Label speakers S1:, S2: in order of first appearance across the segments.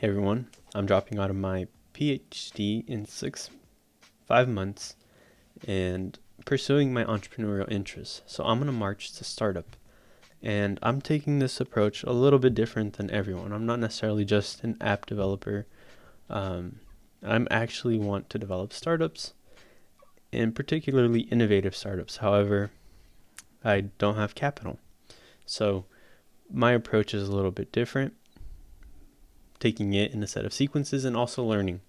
S1: Hey everyone, I'm dropping out of my PhD in 5 months and pursuing my entrepreneurial interests. So I'm going to march to startup. And I'm taking this approach a little bit different than everyone. I'm not necessarily just an app developer. I'm actually want to develop startups, and particularly innovative startups. However, I don't have capital. So my approach is a little bit different, taking it in a set of sequences and also learning.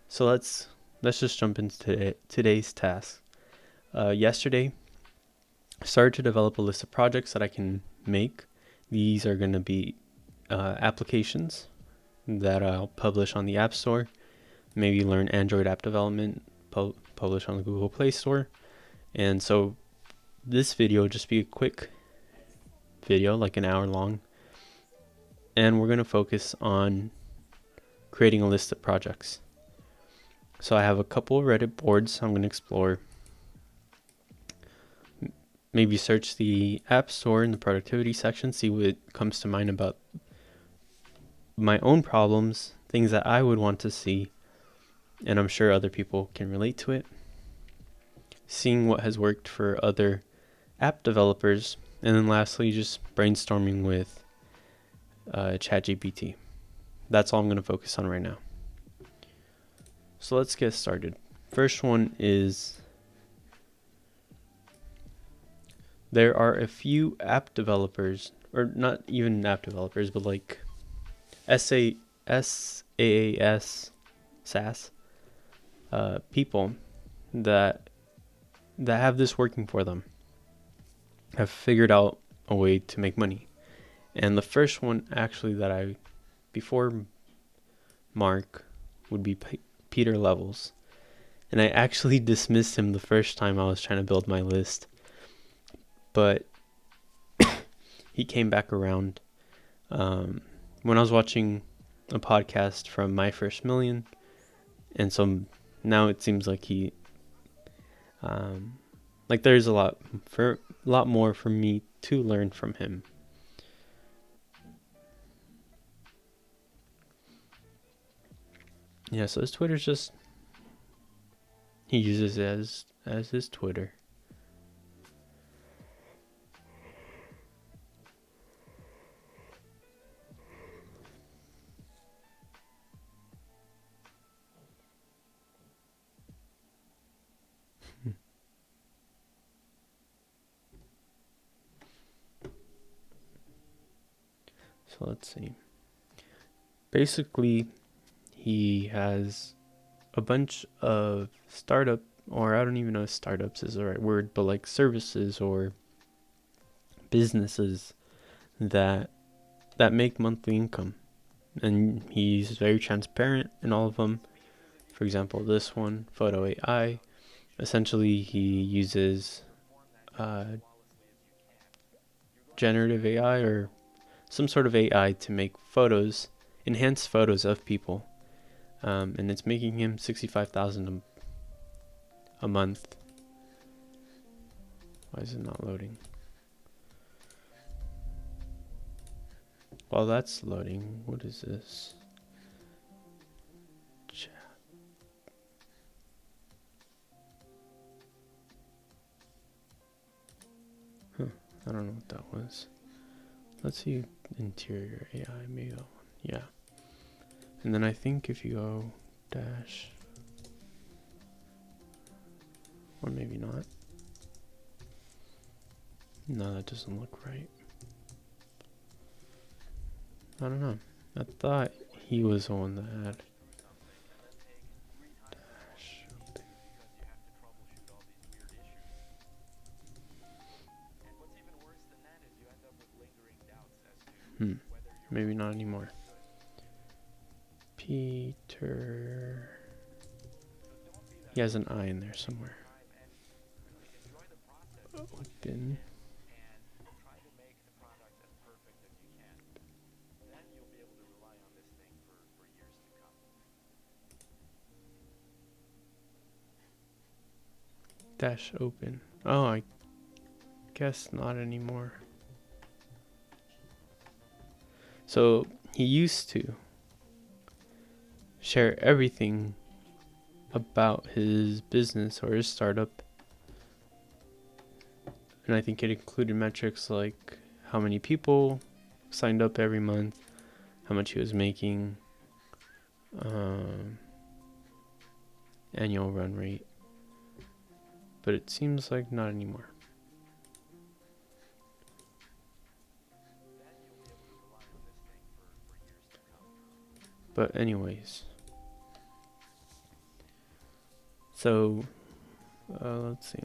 S1: So let's just jump into today's task. Yesterday, I started to develop a list of projects that I can make. These are going to be applications that I'll publish on the App Store, maybe learn Android app development, publish on the Google Play Store. And so this video will just be a quick video, like an hour long, and we're going to focus on creating a list of projects. So I have a couple of Reddit boards I'm going to explore. Maybe search the App Store in the productivity section, see what comes to mind about my own problems, things that I would want to see, and I'm sure other people can relate to it. Seeing what has worked for other app developers, and then lastly, just brainstorming with ChatGPT. That's all I'm going to focus on right now. So let's get started. First one is, there are a few app developers, or not even app developers, but like SaaS people that have this working for them, have figured out a way to make money. And the first one actually that before Mark, would be Peter Levels. And I actually dismissed him the first time I was trying to build my list, but he came back around when I was watching a podcast from My First Million, and so now it seems like he like there's a lot more for me to learn from him. Yeah, so his Twitter's just, he uses it as his Twitter. So let's see. Basically, he has a bunch of startup, or I don't even know if startups is the right word, but like services or businesses that make monthly income. And he's very transparent in all of them. For example, this one, Photo AI, essentially he uses generative AI or some sort of AI to make photos, enhanced photos of people, and it's making him $65,000 a month. Why is it not loading? While that's loading, what is this? Chat. I don't know what that was. Let's see, interior AI, maybe that one. Yeah. And then I think if you go dash, or maybe not. No, that doesn't look right. I don't know. I thought he was the one that had dash. Maybe not anymore. Peter. He has an I in there somewhere. Open. Dash open. Oh, I guess not anymore. So he used to. share everything about his business or his startup. And I think it included metrics like how many people signed up every month, how much he was making, annual run rate. But it seems like not anymore. But anyways, so let's see.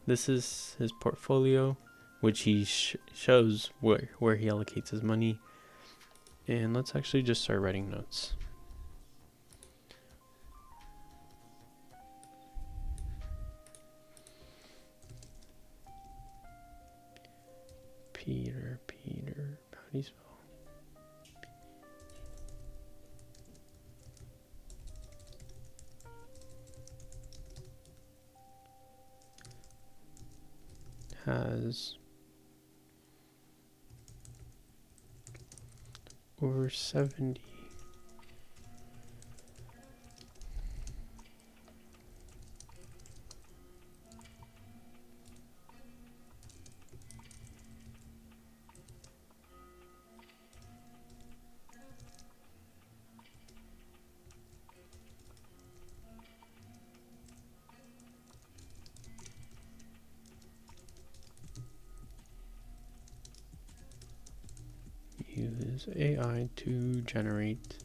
S1: This is his portfolio, which he shows where he allocates his money. And let's actually just start writing notes. Peter, how do you spell? Has over 70 use AI to generate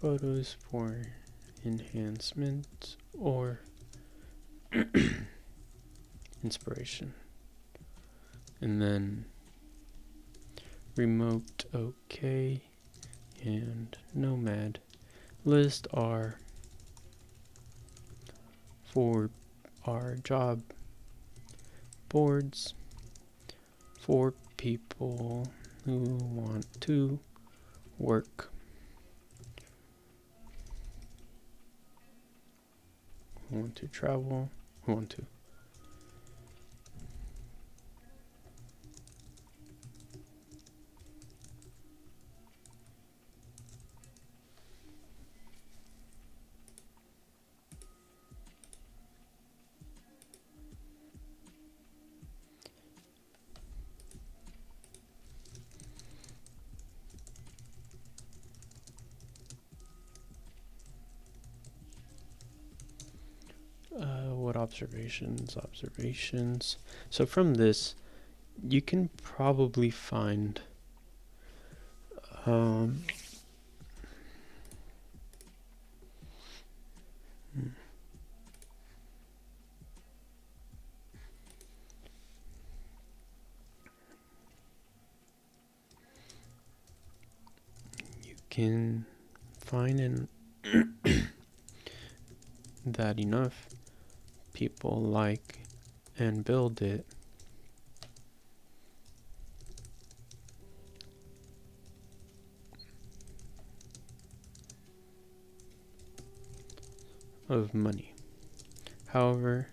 S1: photos for enhancement or inspiration. And then remote OK and nomad list are for our job boards for people who want to work, who want to travel, who want to what observations. So from this you can probably find can find in that enough people like and build it, of money. However,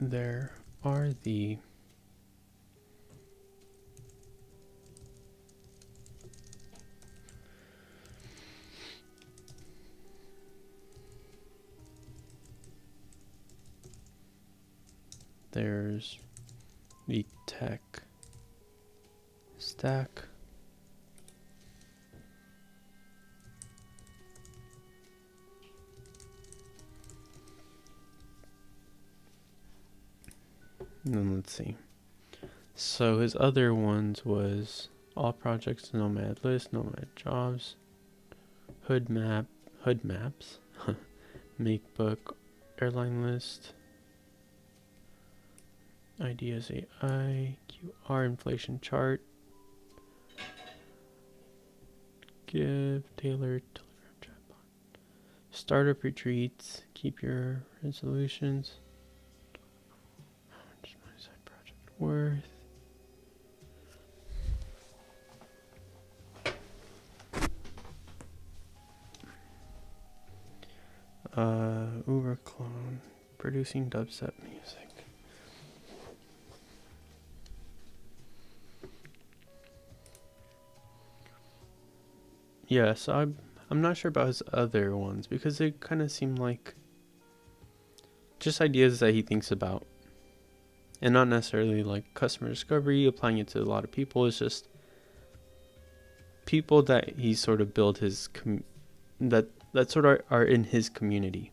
S1: there are there's the tech stack, and then let's see. So his other ones was all projects, nomad list, nomad jobs, hood maps, makebook, airline list, ideas AI, QR inflation chart, give tailored telegram chatbot, startup retreats, keep your resolutions, how much is my side project worth, Uber clone, producing dubstep music. yeah, so I'm not sure about his other ones because they kind of seem like just ideas that he thinks about, and not necessarily like customer discovery, applying it to a lot of people. It's just people that he sort of built his that sort of are in his community.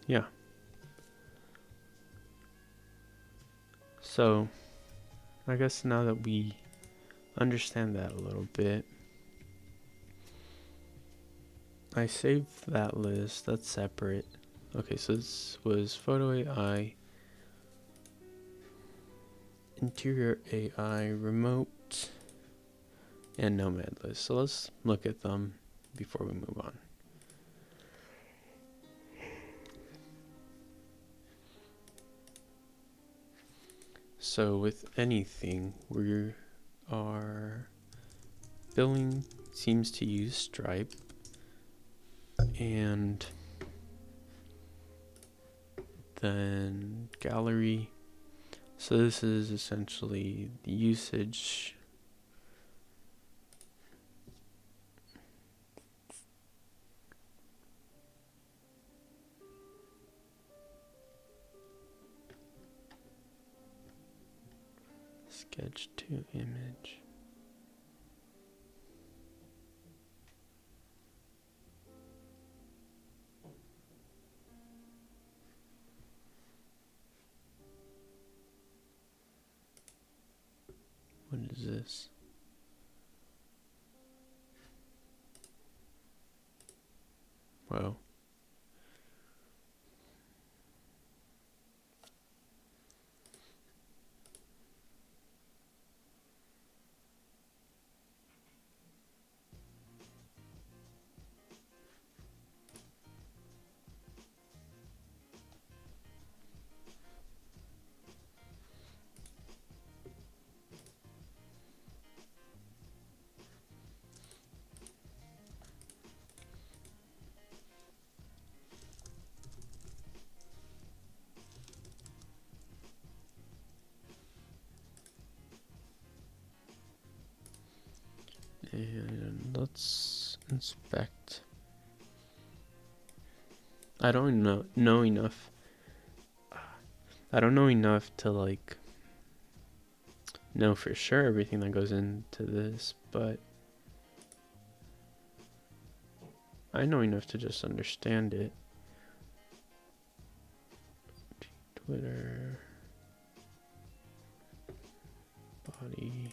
S1: Yeah. So I guess now that we understand that a little bit, I saved that list. That's separate. Okay, so this was Photo AI, Interior AI, Remote, and Nomad list. So let's look at them before we move on. So with anything, our billing seems to use Stripe, and then gallery. So this is essentially the usage. Sketch to image. What is this? Whoa. And let's inspect. I don't know enough. I don't know enough to like know for sure everything that goes into this, but I know enough to just understand it. Twitter, body.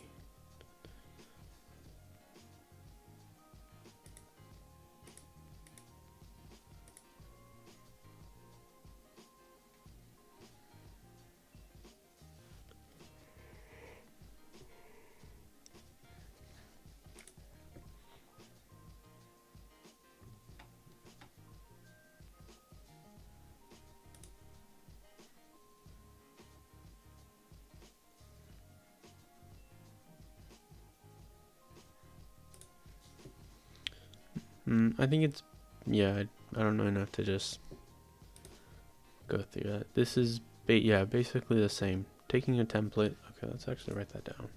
S1: I think it's, yeah, I don't know enough to just go through that. This is, yeah, basically the same. Taking a template. Okay, let's actually write that down.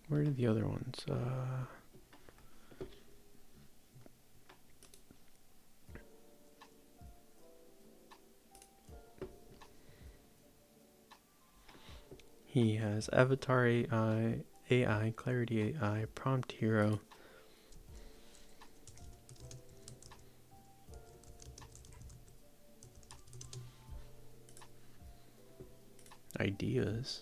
S1: Where are the other ones? He has Avatar AI, Clarity AI, Prompt Hero. ideas.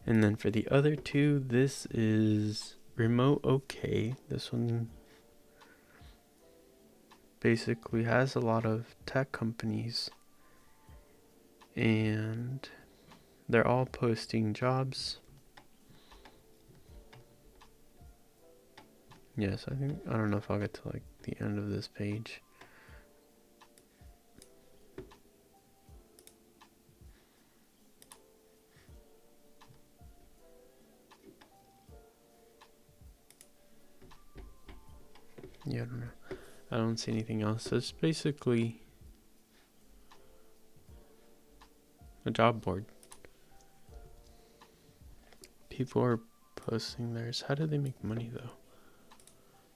S1: And then for the other two, this is Remote OK. This one basically has a lot of tech companies, and they're all posting jobs. Yes, I don't know if I'll get to like the end of this page. Yeah, I don't know. I don't see anything else. So it's basically a job board. People are posting theirs. How do they make money though?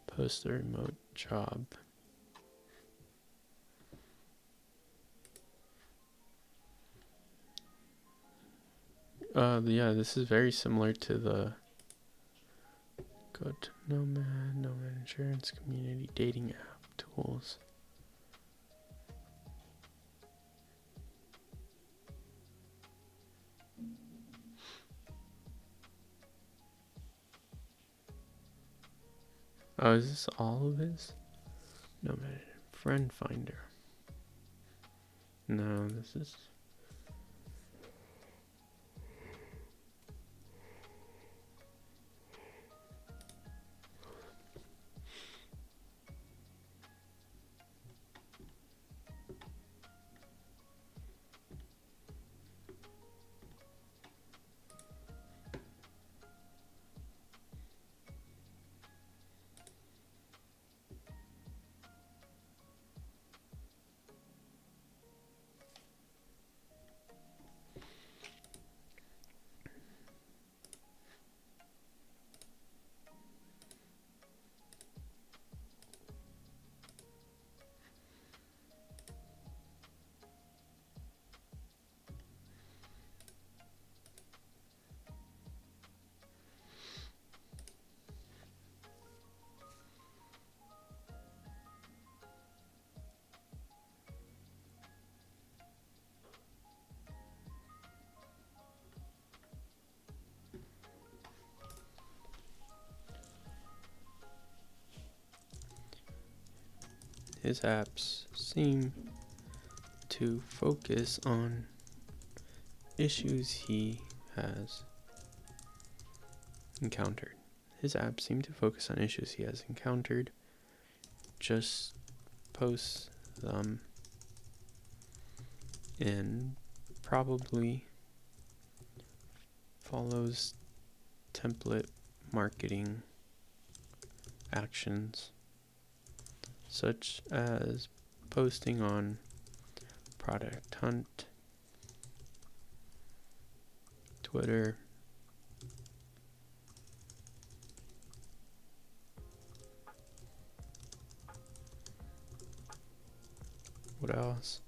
S1: Post a remote job. Yeah, this is very similar to the go to Nomad Insurance Community Dating App Tools. Oh, is this all of his? Nomad Friend Finder. No, this is... His apps seem to focus on issues he has encountered. His apps seem to focus on issues he has encountered. Just posts them and probably follows template marketing actions such as posting on Product Hunt, Twitter, what else?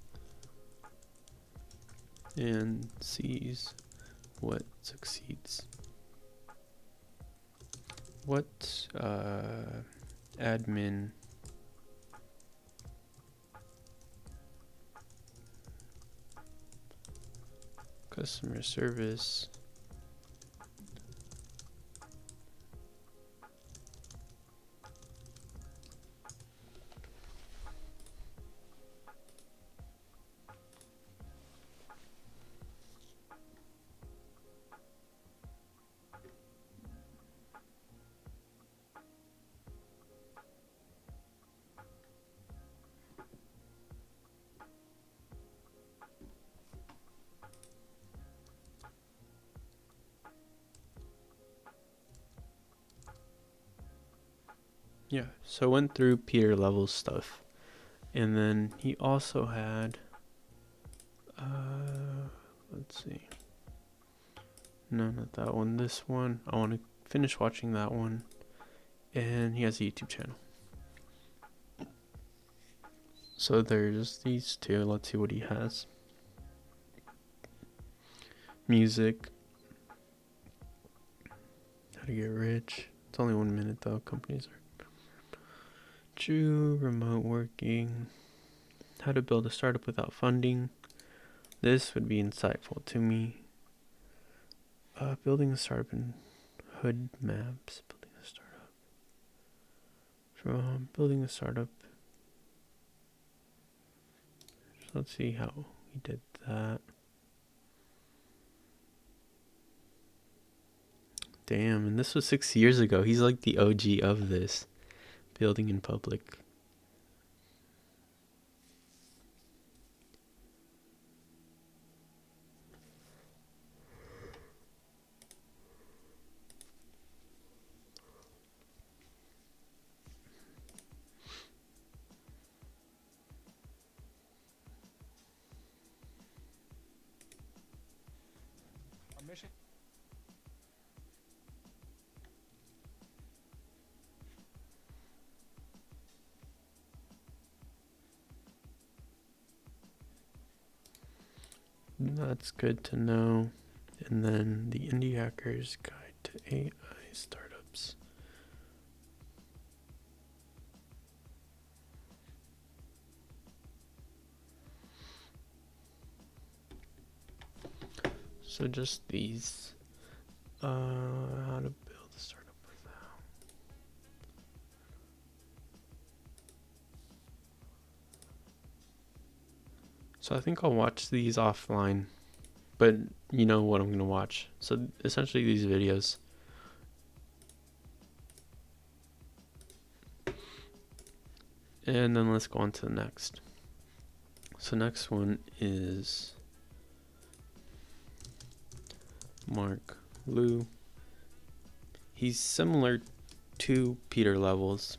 S1: And sees what succeeds. What admin customer service Yeah, so went through Peter level stuff. And then he also had, let's see. No, not that one. This one. I want to finish watching that one. And he has a YouTube channel. So there's these two. Let's see what he has. Music. How to get rich. It's only 1 minute though. Companies are Remote working. How to build a startup without funding. This would be insightful to me. Building a startup in hood maps. Building a startup. From building a startup. So let's see how we did that. Damn, and this was 6 years ago. He's like the OG of this. Building in public.
S2: Mission.
S1: That's good to know. And then the Indie Hacker's Guide to AI Startups. So just these. How to build a startup without. So I think I'll watch these offline, but you know what I'm going to watch. So essentially these videos. And then let's go on to the next. So next one is Mark Liu. He's similar to Peter Levels,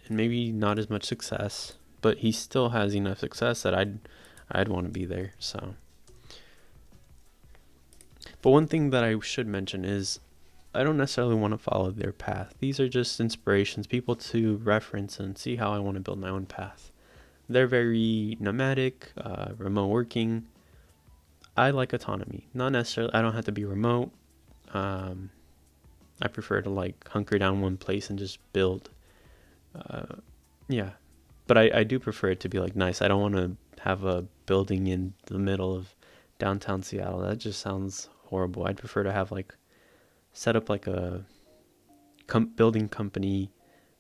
S1: and maybe not as much success, but he still has enough success that I'd want to be there. So, but one thing that I should mention is I don't necessarily want to follow their path. These are just inspirations, people to reference and see how I want to build my own path. They're very nomadic, remote working. I like autonomy. Not necessarily, I don't have to be remote. I prefer to like hunker down one place and just build. Yeah, but I do prefer it to be like nice. I don't want to have a building in the middle of downtown Seattle. That just sounds horrible. I'd prefer to have like set up like a building company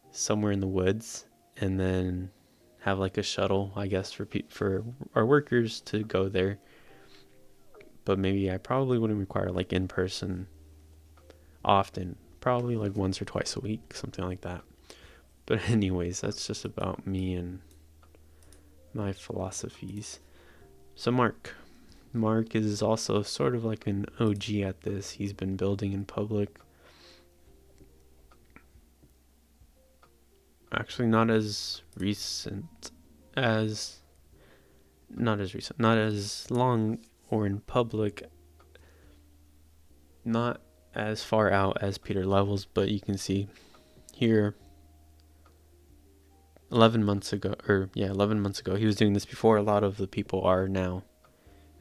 S1: somewhere in the woods, and then have like a shuttle, I guess, for our workers to go there. But maybe I probably wouldn't require like in person often. Probably like once or twice a week, something like that. But anyways, that's just about me and my philosophies. So Mark is also sort of like an OG at this. He's been building in public. Actually, not as long or in public, not as far out as Peter Levels, but you can see here 11 months ago, he was doing this before a lot of the people are now.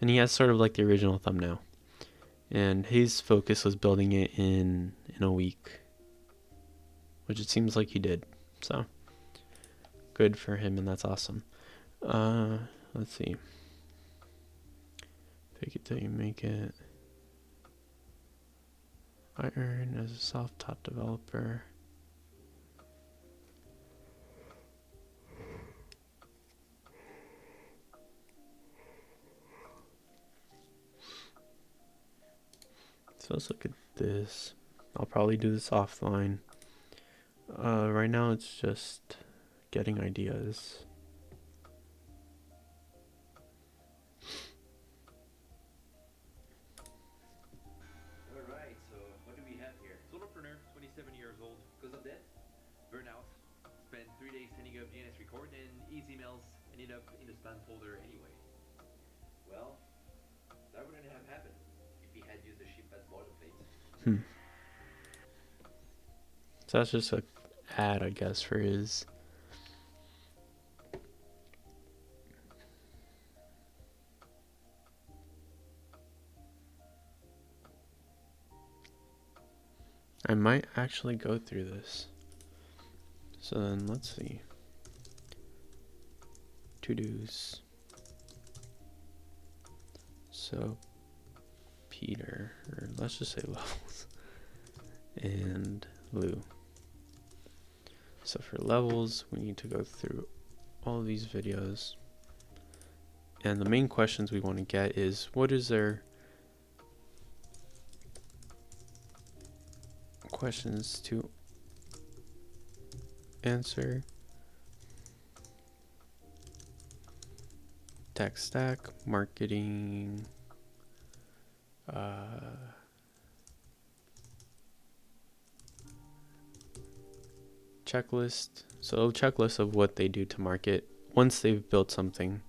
S1: And he has sort of like the original thumbnail. And his focus was building it in a week, which it seems like he did. So good for him, and that's awesome. Let's see. Fake it till you make it. I earn as a self-taught developer. So let's look at this. I'll probably do this offline. Right now it's just getting ideas.
S3: Alright, so what do we have here? Solopreneur, 27 years old. Because of that, burnout. Spent 3 days setting up DNS record and his emails ended up in the spam folder anyway. Well, that wouldn't have happened if he had used the ship as boilerplate.
S1: So that's just a ad, I guess, for his. I might actually go through this. So then let's see. to-dos. So Peter, or let's just say levels, and Lou. So for levels, we need to go through all of these videos. And the main questions we want to get is, what is their questions to answer, tech stack, marketing, checklist. So a checklist of what they do to market once they've built something.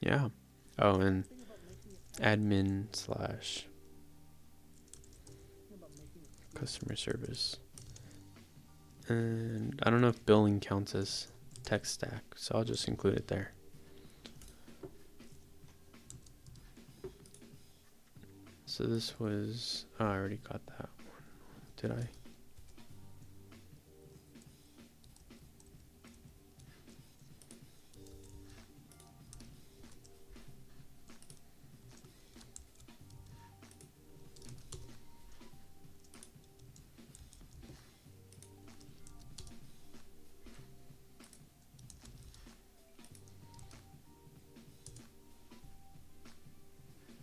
S1: Yeah. Oh, and admin slash customer service. And I don't know if billing counts as tech stack, so I'll just include it there. So this was, oh, I already got that one. Did I?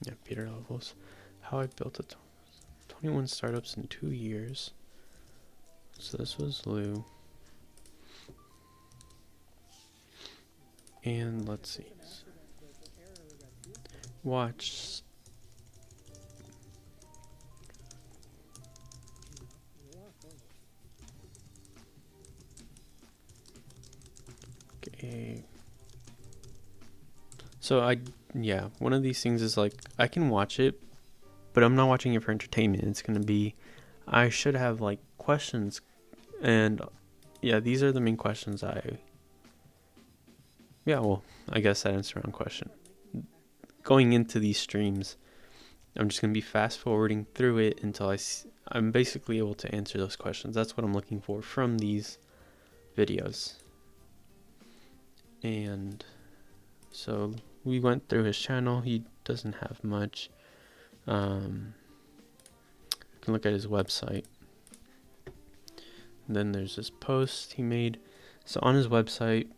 S1: Yeah, Peter levels. How I built 21 startups in 2 years. So this was Lou. And let's see. Watch. Okay. So yeah, one of these things is like, I can watch it, but I'm not watching it for entertainment. It's going to be, I should have like questions. And yeah, these are the main questions yeah, well, I guess that answers around question. Going into these streams, I'm just going to be fast forwarding through it until I'm basically able to answer those questions. That's what I'm looking for from these videos. And so we went through his channel. He doesn't have much. You can look at his website. And then there's this post he made. So on his website,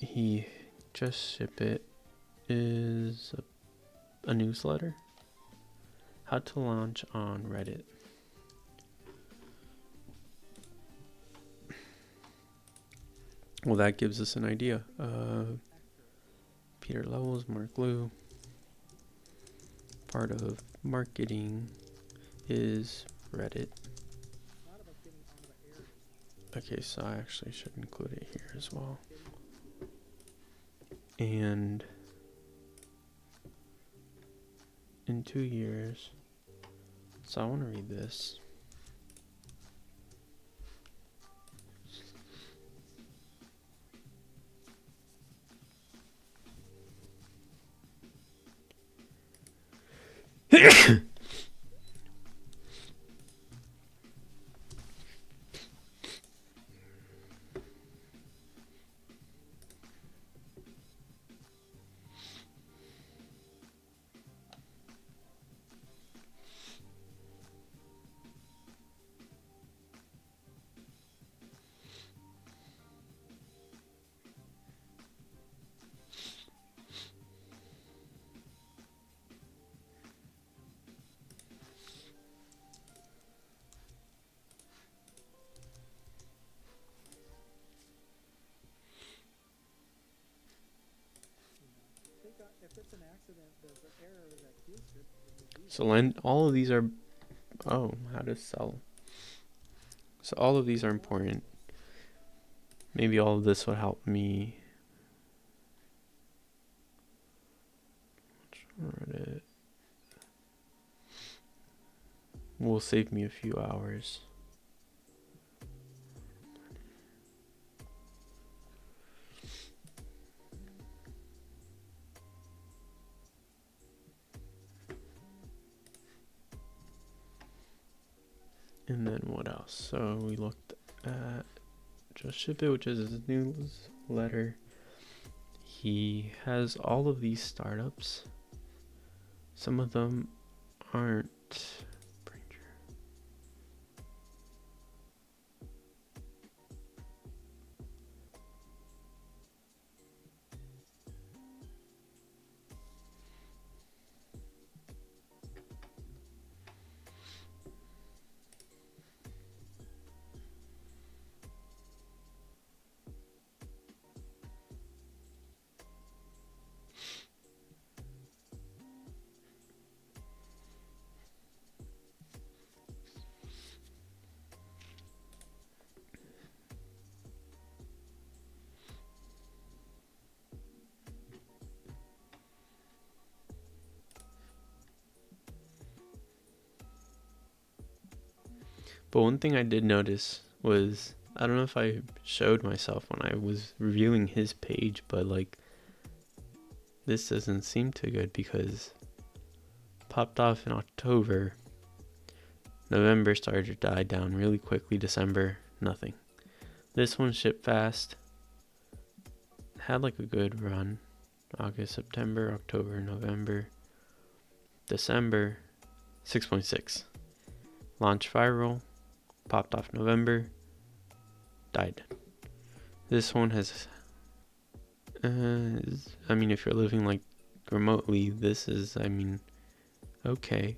S1: he just ship it is a newsletter. How to launch on Reddit. Well, that gives us an idea. Peter Levels, Mark Lou. Part of marketing is Reddit. Okay, so I actually should include it here as well. And in 2 years, so I want to read this. So all of these are, oh, how to sell. So all of these are important. Maybe all of this will help me. Reddit. Will save me a few hours. And then what else? So we looked Just Ship It, which is his newsletter. He has all of these startups. Some of them aren't. But one thing I did notice was, I don't know if I showed myself when I was reviewing his page, but like, this doesn't seem too good because popped off in October. November started to die down really quickly. December, nothing. This one shipped fast. Had like a good run. August, September, October, November, December, 6.6. Launched viral. Popped off November, died. This one has, I mean, if you're living like remotely, this is, I mean, okay.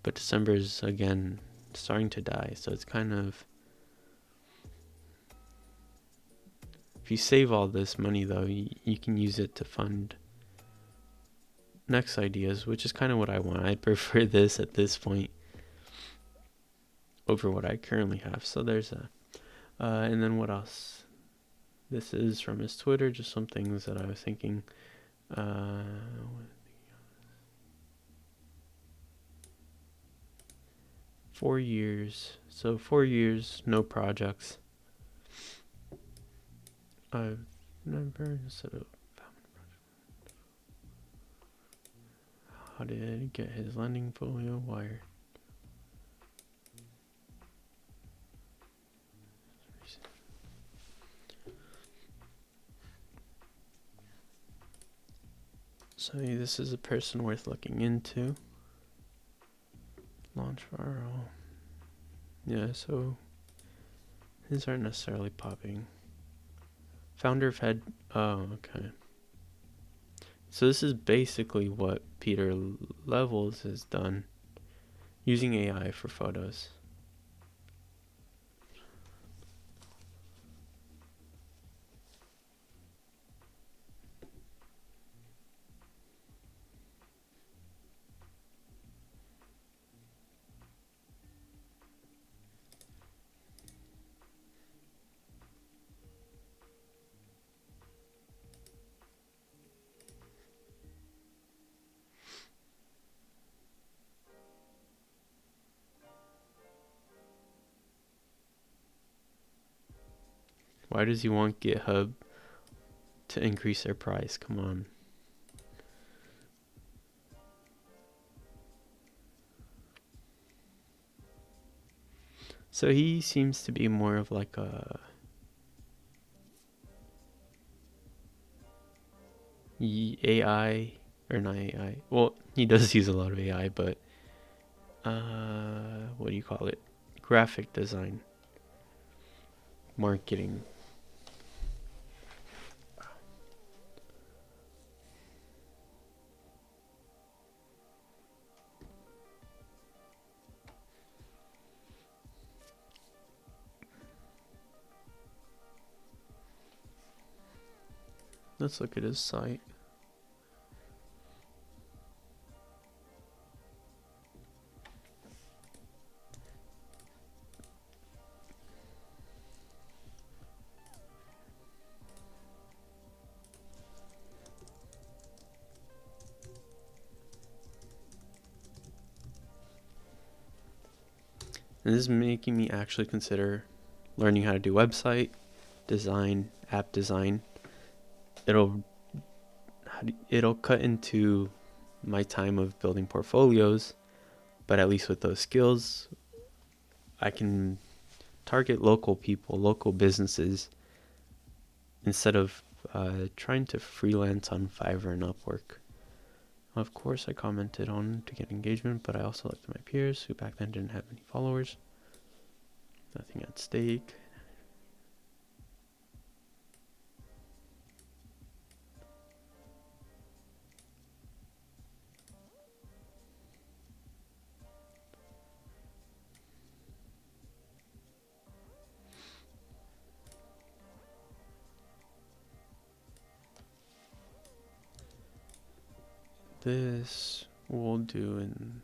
S1: But December is again starting to die, so it's kind of, if you save all this money though, you can use it to fund next ideas, which is kind of what I want. I prefer this at this point over what I currently have. So there's that. And then what else? This is from his Twitter, just some things that I was thinking. 4 years. So 4 years, no projects. I've never set up. How did he get his lending folio wired? So this is a person worth looking into. Launch viral. Yeah, so these aren't necessarily popping. Founder of Head. Oh, okay. So this is basically what Peter Levels has done using AI for photos. Why does he want GitHub to increase their price? Come on. So he seems to be more of like a AI, or not AI. Well, he does use a lot of AI, but what do you call it? Graphic design, marketing. Let's look at his site. And this is making me actually consider learning how to do website design, app design. It'll cut into my time of building portfolios, but at least with those skills, I can target local people, local businesses, instead of trying to freelance on Fiverr and Upwork. Of course, I commented on to get engagement, but I also looked at my peers who back then didn't have any followers. Nothing at stake. This we'll do in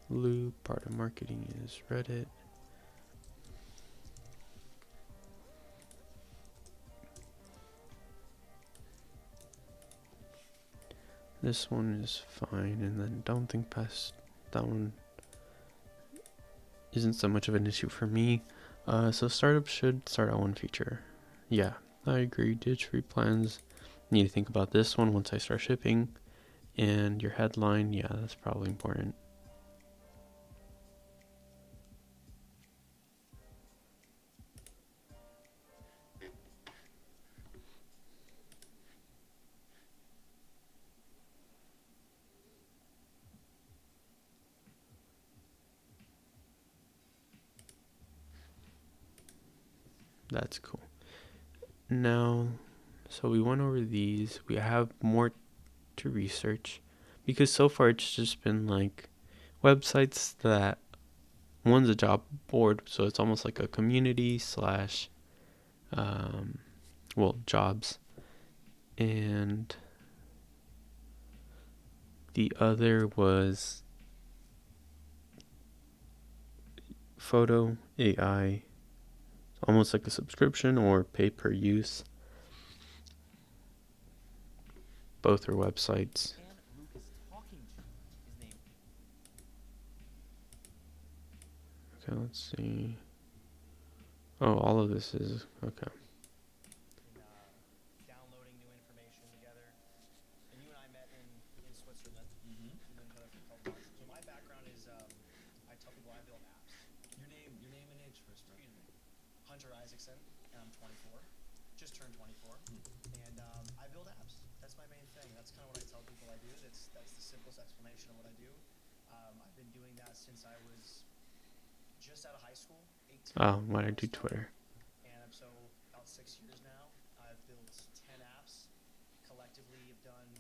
S1: loop. Part of marketing is Reddit. This one is fine, and then don't think past that one isn't so much of an issue for me. So startups should start out one feature. Yeah, I agree. Ditch plans. Need to think about this one once I start shipping. And your headline, yeah, that's probably important. That's cool. Now, so we went over these. We have more to research because so far it's just been like websites that one's a job board, so it's almost like a community slash jobs, and the other was photo AI, almost like a subscription or pay per use. Both are websites. Okay, let's see. Oh, all of this is okay.
S2: Downloading new information together. And you and I met in Switzerland. We've known each other for a couple months. So my background is I tell people I build apps.
S3: Your name and age first, bro.
S2: Excuse me. Hunter Isaacson, and I'm 24. Just turned 24. And I build apps. That's my main thing. That's kind of what I tell people I do. That's the simplest explanation of what I do. I've been doing that since I was just out of high school, 18.
S1: Oh, why did I do Twitter?
S2: And so about 6 years now, I've built 10 apps. Collectively, have done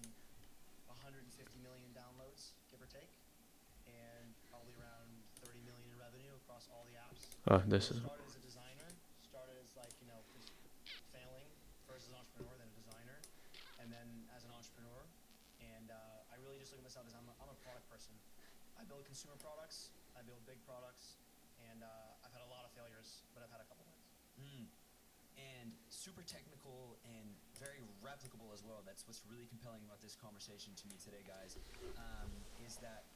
S2: 150 million downloads, give or take, and probably around 30 million in revenue across all the apps.
S1: Oh, this is.
S2: Started as a designer, started as like, just failing, first as an entrepreneur, then a designer, and then as an entrepreneur. And I really just look at myself as I'm a product person. I build consumer products, I build big products, and I've had a lot of failures, but I've had a couple wins.
S4: And super technical and very replicable as well. That's what's really compelling about this conversation to me today, guys, is that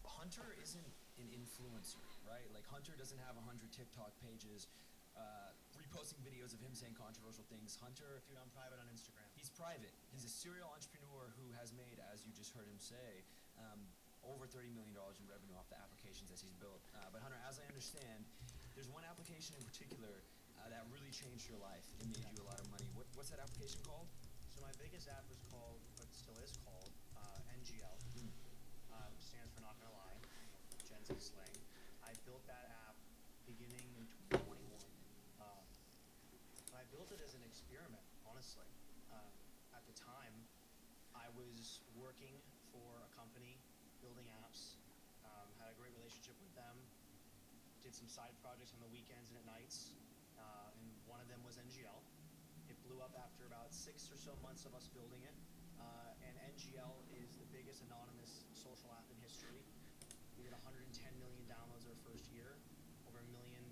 S4: Hunter isn't an influencer, right? Like, Hunter doesn't have 100 TikTok pages reposting videos of him saying controversial things. Hunter,
S2: Dude, I'm private on Instagram.
S4: he's private. He's a serial entrepreneur who has made, as you just heard him say, over $30 million in revenue off the applications that he's built. But Hunter, as I understand, there's one application in particular that really changed your life and made you a lot of money. What's that application called?
S2: So my biggest app was called, but still is called, NGL. Stands for Not Gonna Lie, Gen Z slang. I built that app beginning in 2021. I built it as an experiment, honestly. At the time, I was working for a company building apps, had a great relationship with them, did some side projects on the weekends and at nights, and one of them was NGL. It blew up after about 6 or so months of us building it, and NGL is the biggest anonymous social app in history. We did 110 million downloads our first year, over 1 million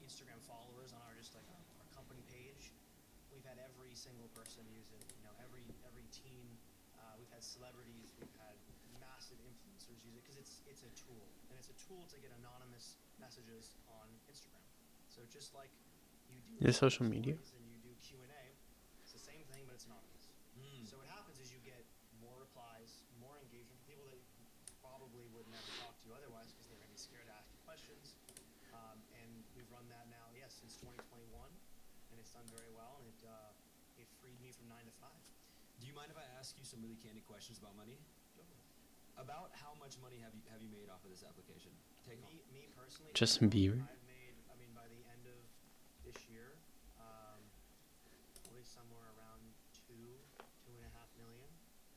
S2: Instagram followers on our our company page. We've had every single person use it, every teen. We've had celebrities, we've had massive influencers use it because it's a tool, and it's a tool to get anonymous messages on Instagram. So just like you do
S1: Is social media?
S2: and you do Q&A, it's the same thing, but it's anonymous. So what happens is you get more replies, more engagement from people that probably would never talk to you otherwise because they're maybe scared to ask you questions. And and it's done very well, and it freed me from 9 to 5.
S4: Do you mind if I ask you some really candid questions about money? About how much money have you made off of this application? Take home.
S2: Me personally,
S1: Justin Bieber.
S2: I've made, I mean, by the end of this year, probably somewhere around 2.5 million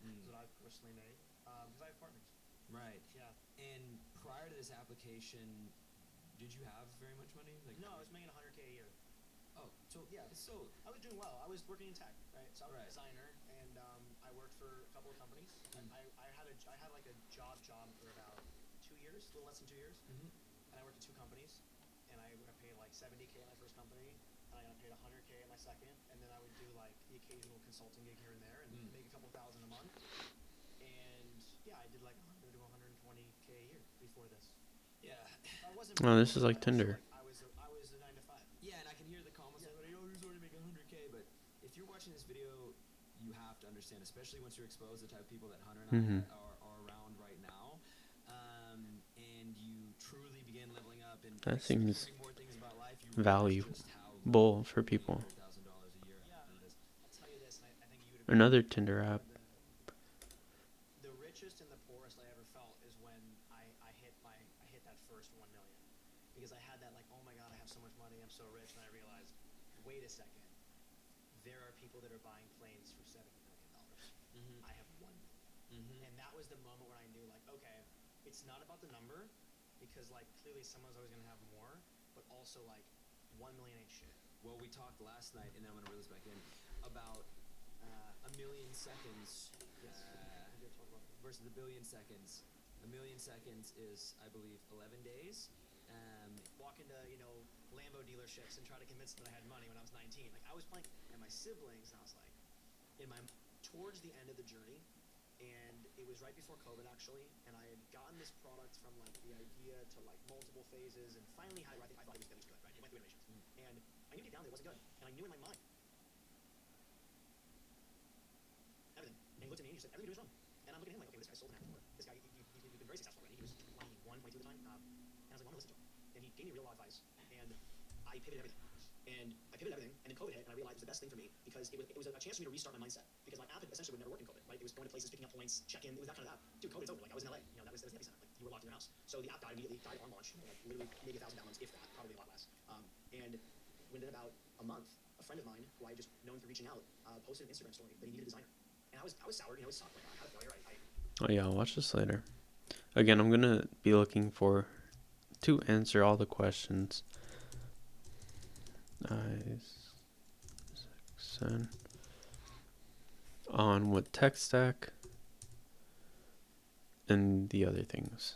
S2: is what I've personally made, because I have partners.
S4: Right.
S2: Yeah.
S4: And prior to this application, did you have very much money? Like,
S2: No, I was making 100K a year.
S4: oh, so yeah, so
S2: I was doing well. I was working in tech, right? So I was
S4: Right.
S2: a designer, and I worked for a couple of companies. I had like a job for about 2 years, a little less than 2 years, and I worked at 2 companies, and I got paid like 70K at my first company, and I got paid 100K at my second, and then I would do like the occasional consulting gig here and there, and make a couple thousand a month. And yeah, I did like 100 to 120K a year before this.
S4: yeah.
S2: I wasn't.
S1: Oh, this is
S2: but
S1: like
S2: I also,
S1: Tinder.
S2: I was a 9 to 5.
S4: Yeah, and I can hear the comments like, oh, he's already making 100K, but if you're watching this video, you have to understand, especially once you're exposed to the type of people that Hunter and I are around right now, and you truly begin leveling up and
S1: That seems
S4: exploring more things about life, you
S1: valuable
S4: realize just how
S1: for people.
S4: $100,000 a year
S2: Yeah,
S4: it is.
S2: I'll tell you this, and I think you would agree.
S1: Another Tinder app.
S2: The richest and the poorest I ever felt is when I hit that first 1 million, because I had that like, oh my god, I have so much money, I'm so rich, and I realized, wait a second, there are people that are buying planes for $70 million. I have 1 million, and that was the moment where I knew like, okay, it's not about the number, because like clearly someone's always gonna have more, but also like 1 million ain't shit.
S4: Well, we talked last night, and then I'm going to reel this back in, about a million seconds versus a billion seconds. A million seconds is, I believe, 11 days.
S2: Walk into, Lambo dealerships and try to convince them that I had money when I was 19. Like, I was playing, and my siblings, and I was like, towards the end of the journey, and it was right before COVID, actually, and I had gotten this product from, like, the idea to, like, multiple phases, and finally had it where I thought it was good, right? It went through iterations. And I knew deep down that it wasn't good, and I knew in my mind everything. And he looked at me and he said, everything you do is wrong. And I'm looking at him like, okay, this guy sold an app before. This guy, you've been very successful already. He was 21, 22 at the time. And I was like, well, I'm gonna listen to him. And he gave me real law advice. And I pivoted everything. And then COVID hit, and I realized it was the best thing for me, because it was a chance for me to restart my mindset. Because my app essentially would never work in COVID, right? It was going to places, picking up points, check-in. It was that kind of app. Dude, COVID's over. Like, I was in LA. That was the epicenter. Like, you were locked in your house. So the app died immediately, died on launch. Like, literally maybe 1,000 downloads, if that, probably a lot less. And within about a month, a friend of mine, who I had just known through reaching out, posted an Instagram story that he needed a designer. And I was soured, it sucked. Like, I had a failure.
S1: Oh yeah, I'll watch this later. Again, I'm gonna be looking to answer all the questions. Isaacson on what tech stack and the other things.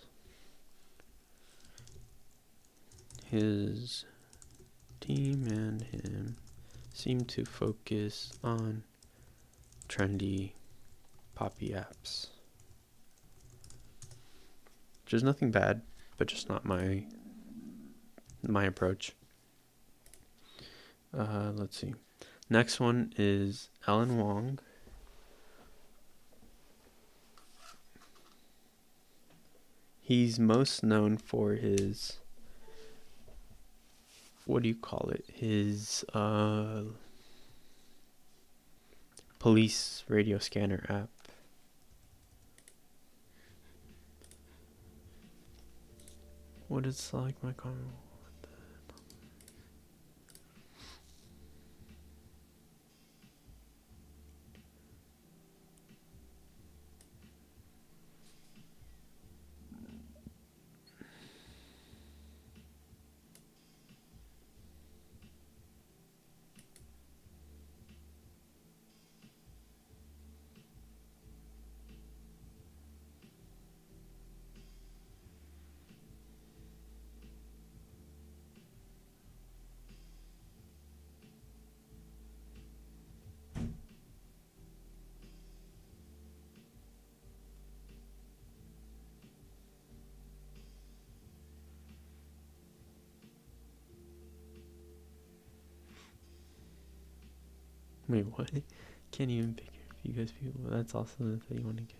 S1: His team and him seem to focus on trendy poppy apps, which is nothing bad, but just not my approach. Let's see. Next one is Alan Wong. He's most known for his, what do you call it? His police radio scanner app. What is like my comment? Wait, what? Can't even pick you guys people. That's also the thing you want to get.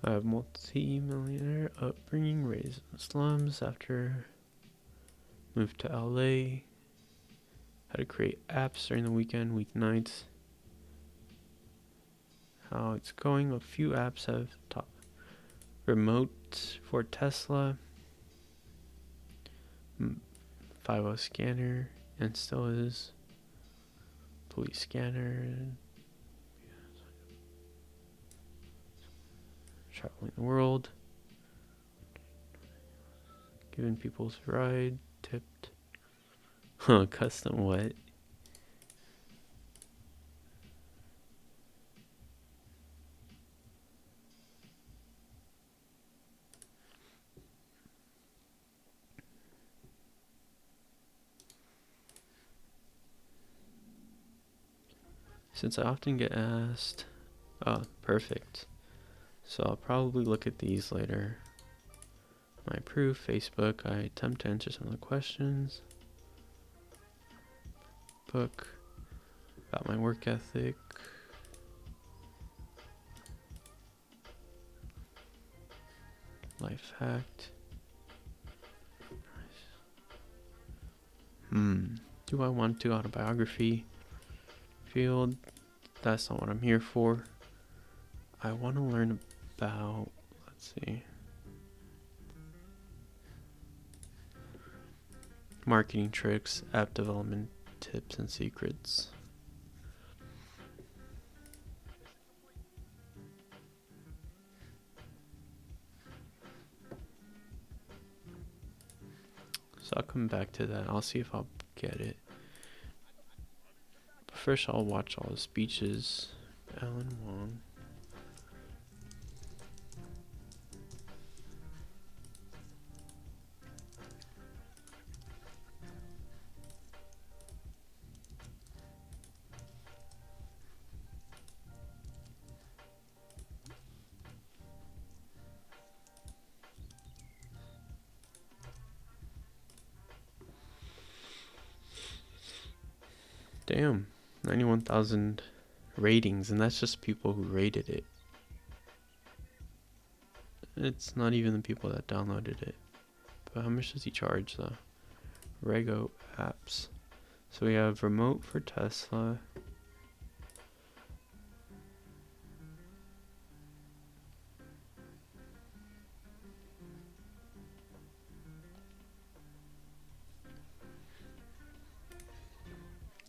S1: I have multi-millionaire upbringing, raised in the slums after moved to LA. How to create apps during the weekend, weeknights. How it's going. A few apps have top remote for Tesla. 5.0 scanner, and still is. Police scanner. Traveling the world. Giving people's ride. Tipped. Huh, custom what? Since I often get asked. Oh, perfect. So I'll probably look at these later. My proof, Facebook. I attempt to answer some of the questions. Book. About my work ethic. Life hacked. Do I want to autobiography field? That's not what I'm here for. I want to learn about, let's see, marketing tricks, app development tips and secrets. So I'll come back to that. I'll see if I'll get it. But first I'll watch all the speeches. Alan Wong. Damn, 91,000 ratings, and that's just people who rated it. It's not even the people that downloaded it. But how much does he charge though? Rego apps. So we have remote for Tesla.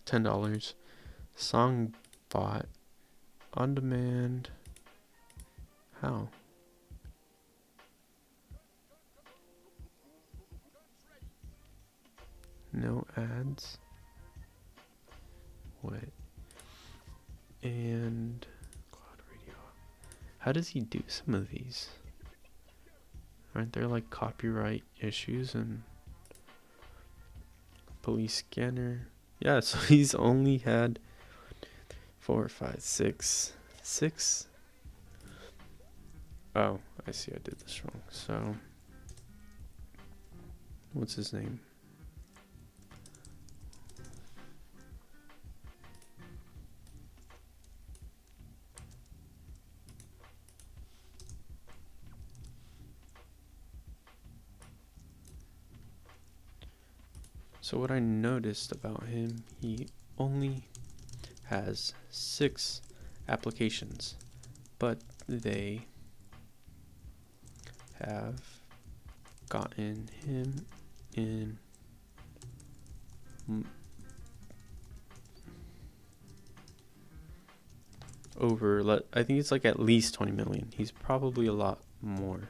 S1: $10. Song bot. On demand. How? No ads. What? And cloud radio. How does he do some of these? Aren't there like copyright issues and police scanner? Yeah, so he's only had 4, 5, 6. Oh, I see. I did this wrong. So, what's his name? So what I noticed about him, he only has 6 applications, but they have gotten him in over, I think it's like at least 20 million. He's probably a lot more.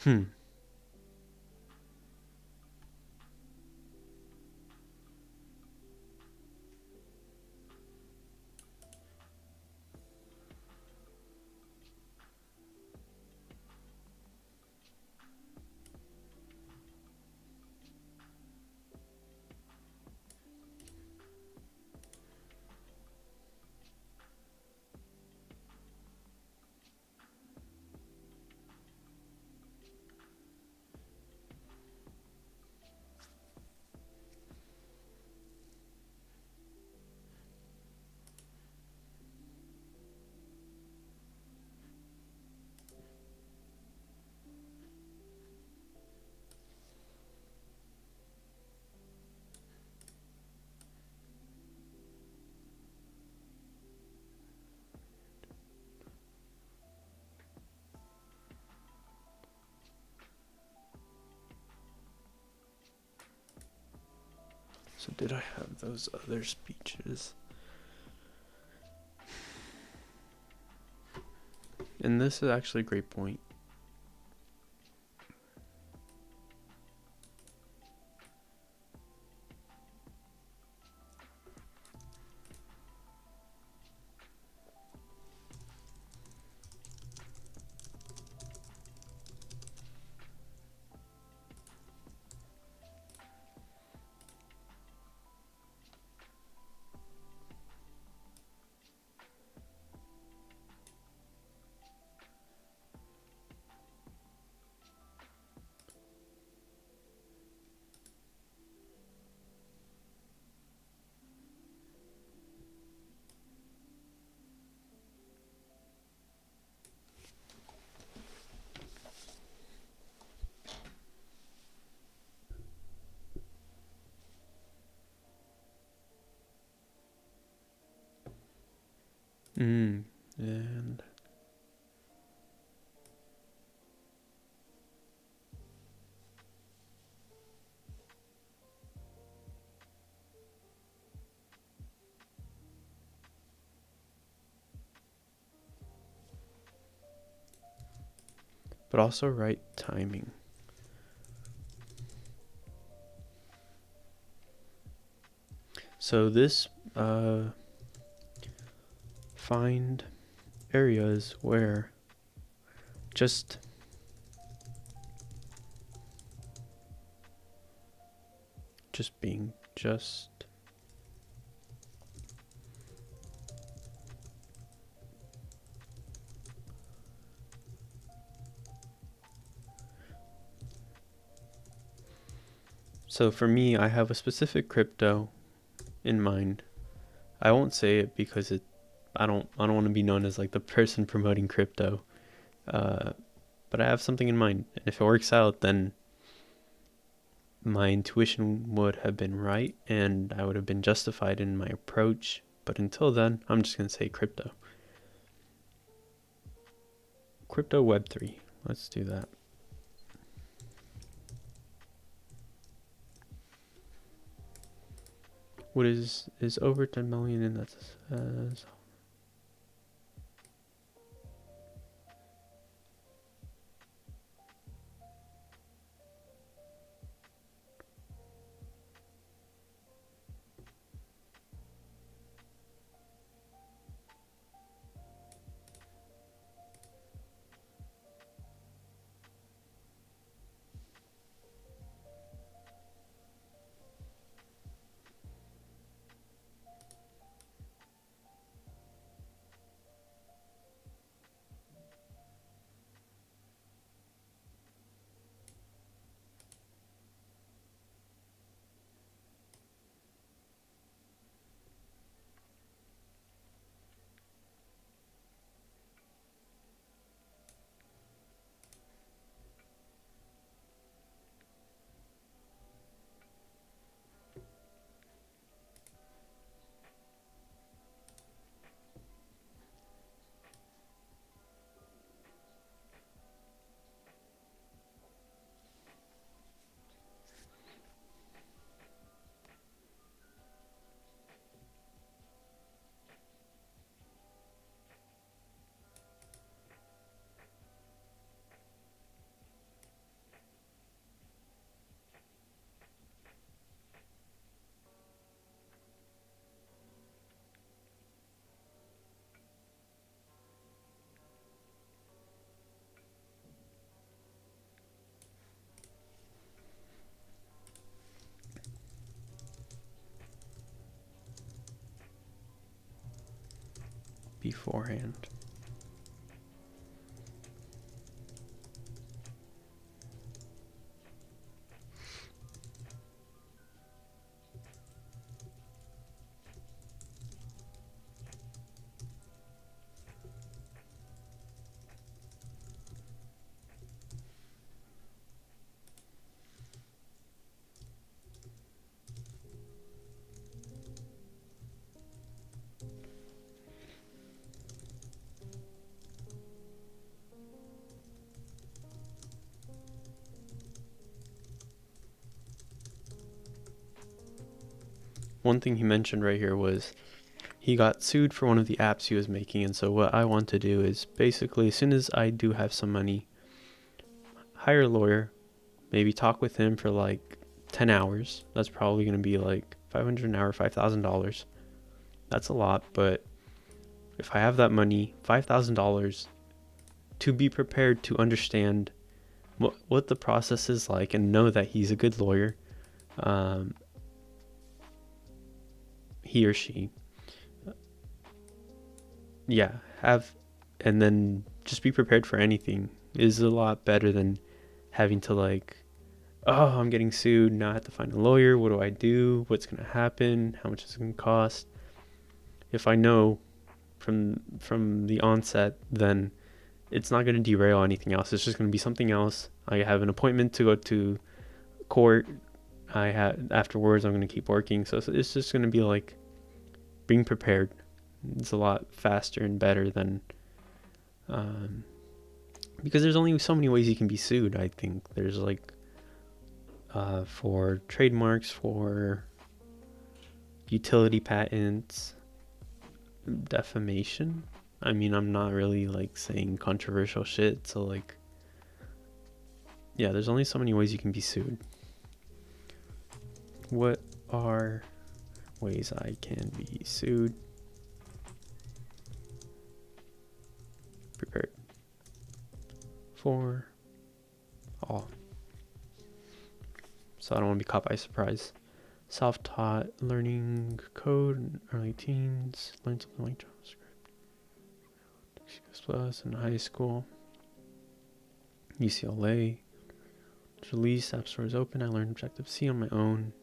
S1: Hmm. So did I have those other speeches? And this is actually a great point. And but also right timing. So this find areas where just being just so for me, I have a specific crypto in mind. I won't say it because I don't want to be known as like the person promoting crypto. But I have something in mind, and if it works out, then my intuition would have been right, and I would have been justified in my approach. But until then, I'm just gonna say crypto. Crypto Web3. Let's do that. What is over 10 million, and that says beforehand. One thing he mentioned right here was he got sued for one of the apps he was making, and so what I want to do is basically, as soon as I do have some money, hire a lawyer, maybe talk with him for like 10 hours. That's probably going to be like $500 an hour, $5,000. That's a lot, but if I have that money, $5,000, to be prepared to understand what the process is like and know that he's a good lawyer, he or she, and then just be prepared for anything is a lot better than having to like, oh, I'm getting sued, now I have to find a lawyer, what do I do, what's going to happen, how much is it going to cost. If I know from the onset, then it's not going to derail anything else. It's just going to be something else. I have an appointment to go to court. Afterwards, I'm going to keep working. So it's just going to be like being prepared. It's a lot faster and better than, because there's only so many ways you can be sued. I think there's like, for trademarks, for utility patents, defamation. I mean, I'm not really like saying controversial shit, so like, yeah, there's only so many ways you can be sued. What are ways I can be sued? Prepared for all. So I don't want to be caught by surprise. Self-taught, learning code in early teens, learn something like JavaScript, C++ in high school, UCLA, release, App Store is open, I learned Objective-C on my own.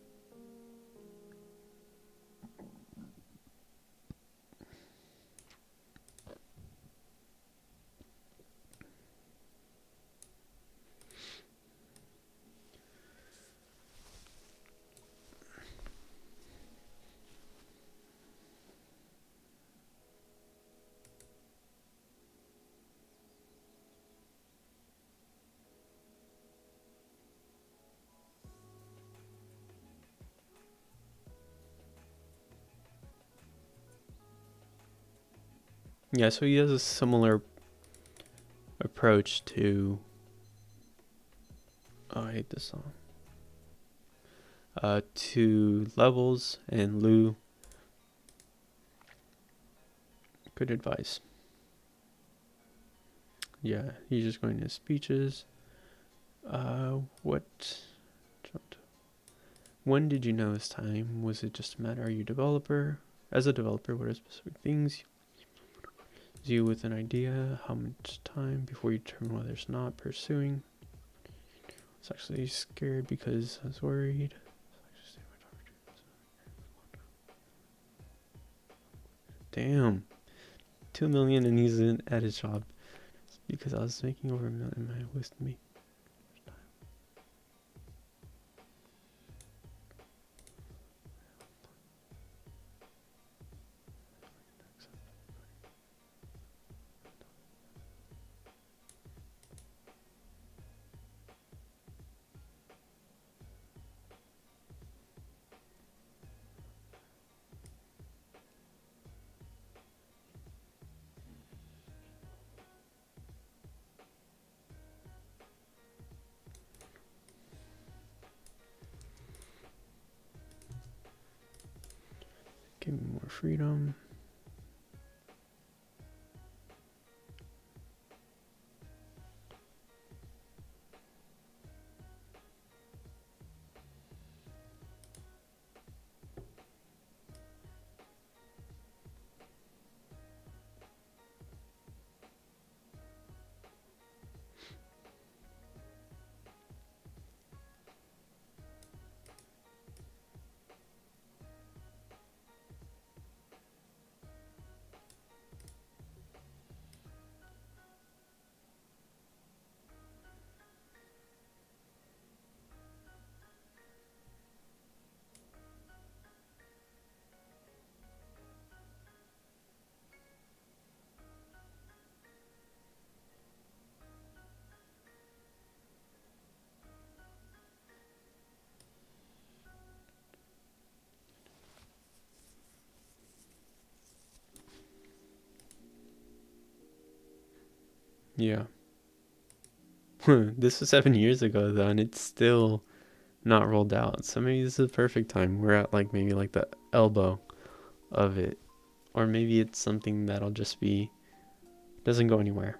S1: Yeah, so he has a similar approach to, oh, I hate this song, to Levels and Lou. Good advice. Yeah, he's just going to speeches. When did you know it's time? Was it just a matter, are you a developer? As a developer, what are specific things you with an idea? How much time before you determine whether it's not pursuing? I was actually scared because I was worried. Damn. 2 million and he's at his job because I was making over $1 million. My list me. Give me more freedom. Yeah. This was 7 years ago though, and it's still not rolled out. So maybe this is the perfect time. We're at like maybe like the elbow of it. Or maybe it's something that'll just be doesn't go anywhere.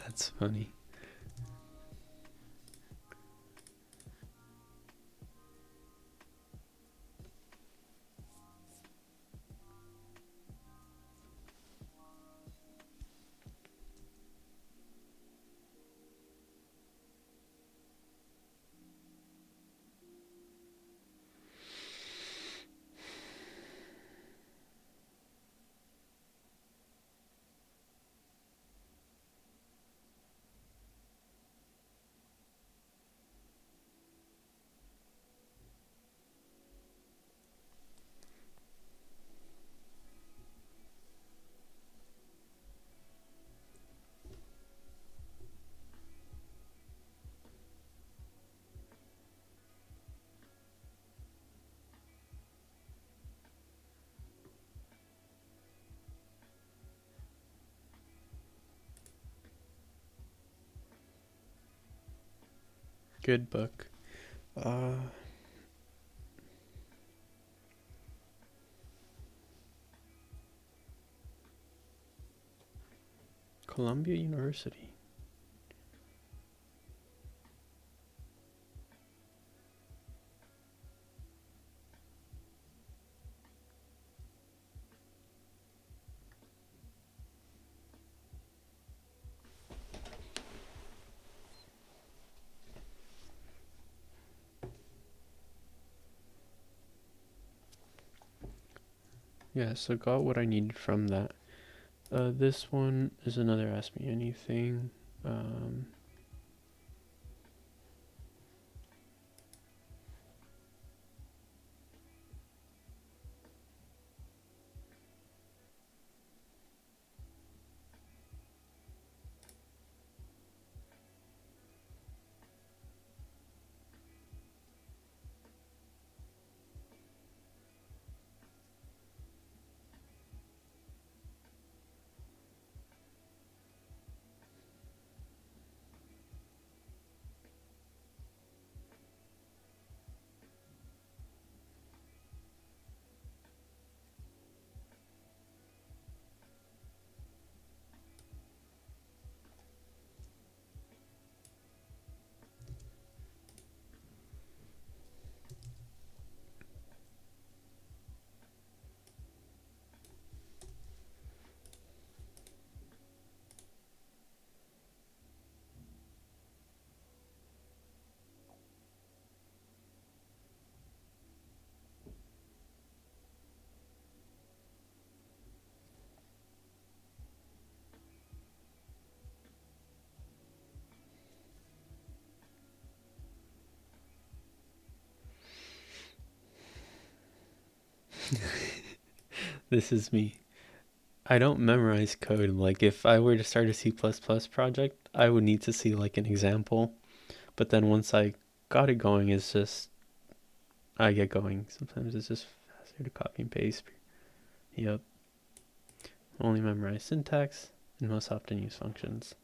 S1: That's funny. Good book. Columbia University. Yeah, so got what I needed from that. This one is another Ask Me Anything. This is me. I don't memorize code. Like if I were to start a C++ project, I would need to see like an example. But then once I got it going, it's just I get going. Sometimes it's just faster to copy and paste. Yep. Only memorize syntax and most often use functions.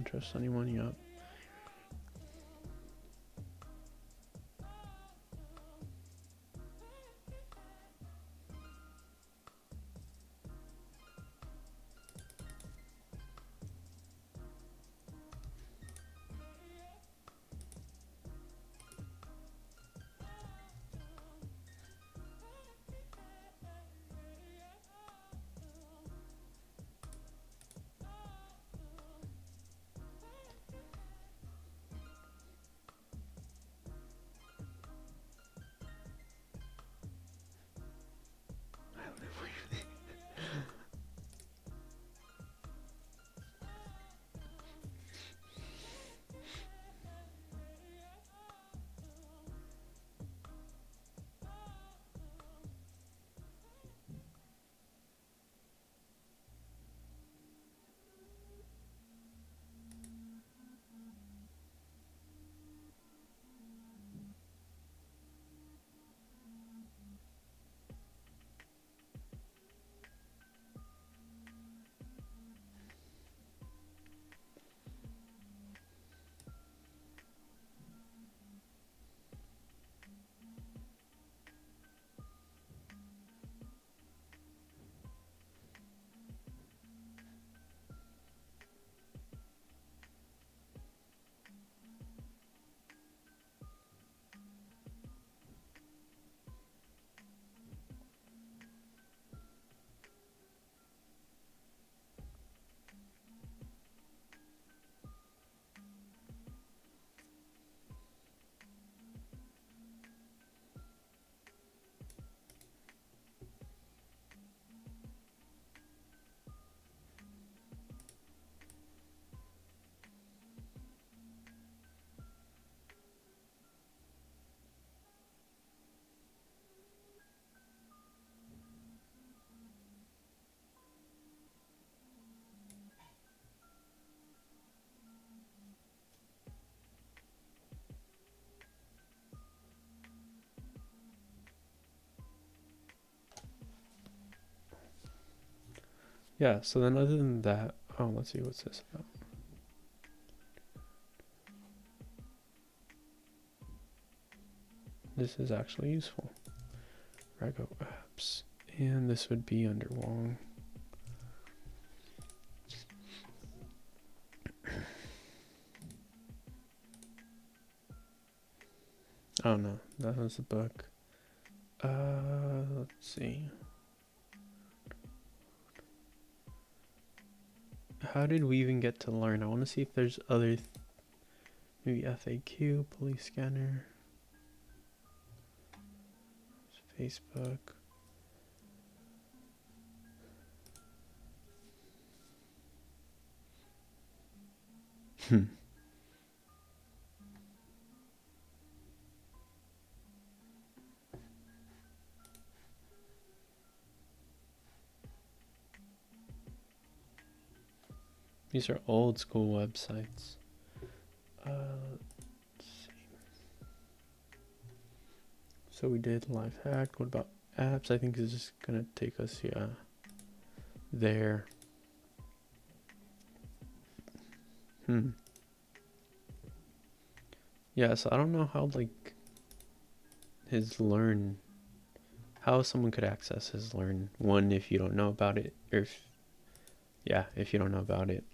S1: don't trust anyone. Yup. Yeah, so then other than that, oh, let's see, what's this about? This is actually useful. Rego apps. And this would be under Wong. Oh no, that was the book. Let's see. How did we even get to learn? I want to see if there's other, maybe FAQ, police scanner, Facebook. These are old school websites. Let's see. So we did life hack. What about apps? I think it's just gonna take us, yeah, there. Yeah, so I don't know how, like, his learn, how someone could access his learn. One, if you don't know about it, or if, yeah, if you don't know about it.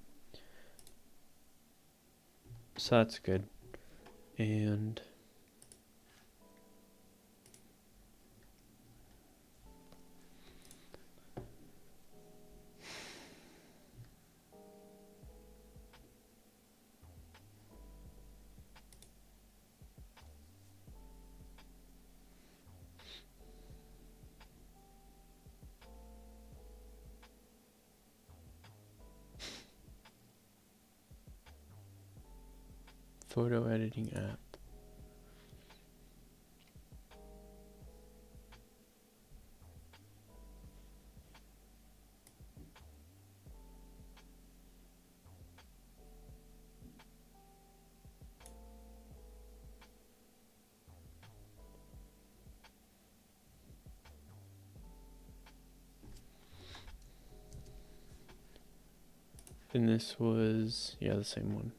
S1: So that's good. And photo editing app. And this was, yeah, the same one.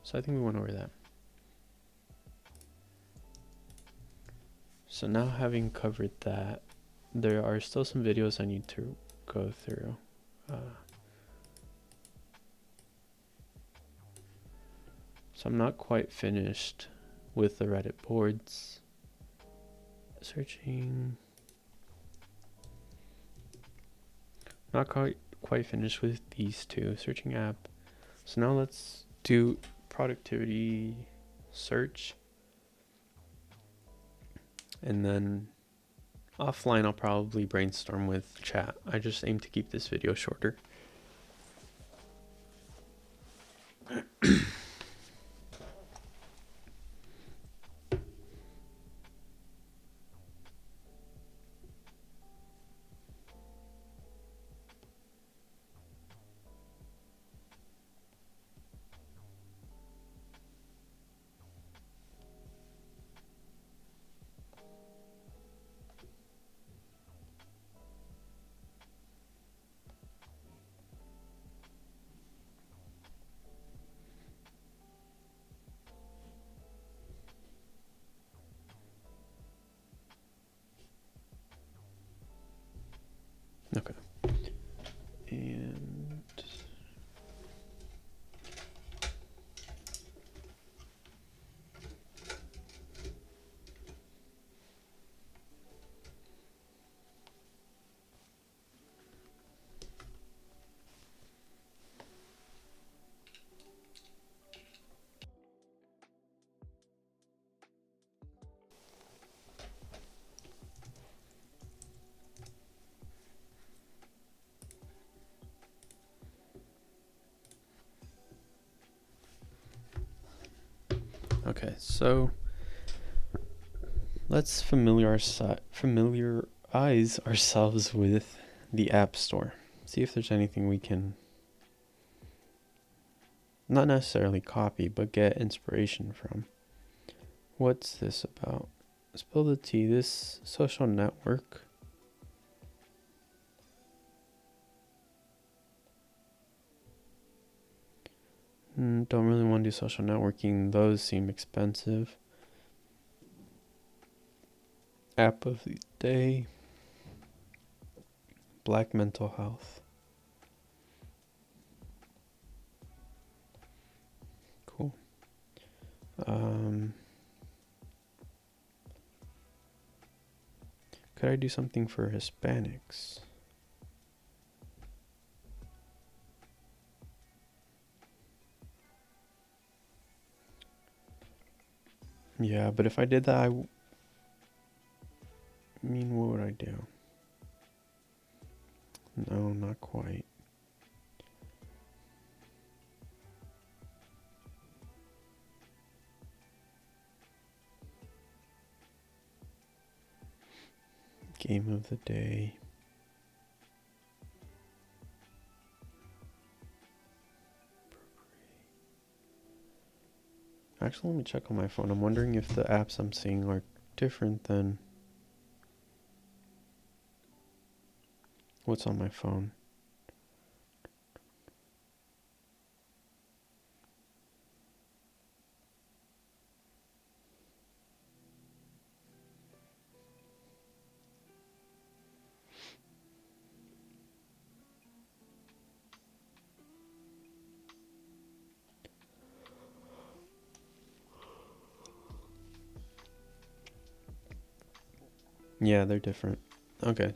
S1: So I think we went over that. So now having covered that, there are still some videos I need to go through. So I'm not quite finished with the Reddit boards. Searching. Not quite finished with these two. Searching app. So now let's do productivity search. And then offline I'll probably brainstorm with chat. I just aim to keep this video shorter. Okay. And okay, so let's familiarize ourselves with the App Store. See if there's anything we can not necessarily copy, but get inspiration from. What's this about? Spill the tea. This social network. Don't really want to do social networking. Those seem expensive. App of the day. Black mental health. Cool. Could I do something for Hispanics? Yeah, but if I did that, I mean, what would I do? No, not quite. Game of the day. Actually, let me check on my phone. I'm wondering if the apps I'm seeing are different than what's on my phone. Yeah, they're different. Okay.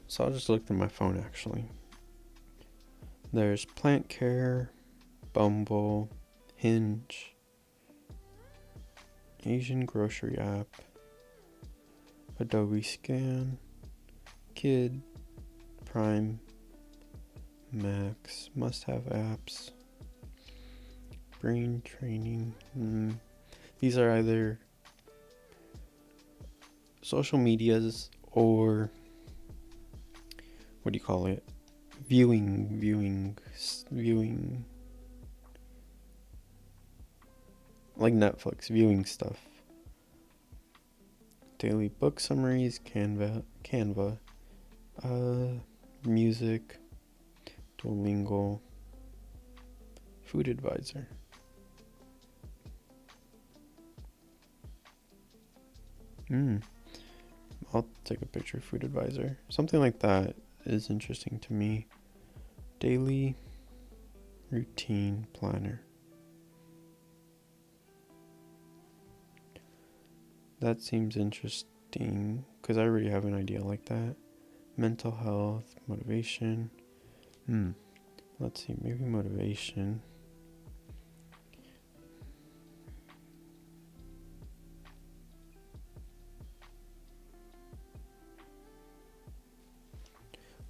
S1: So I'll just look through my phone actually. There's Plant Care, Bumble, Hinge, Asian Grocery App, Adobe Scan, Kid, Prime, Max, Must Have Apps, Brain Training. These are either social medias or what do you call it? Viewing like Netflix, viewing stuff. Daily book summaries, Canva, music, Duolingo, Food advisor. I'll take a picture of food advisor. Something like that is interesting to me. Daily routine planner. That seems interesting because I already have an idea like that. Mental health, motivation. Let's see, maybe motivation.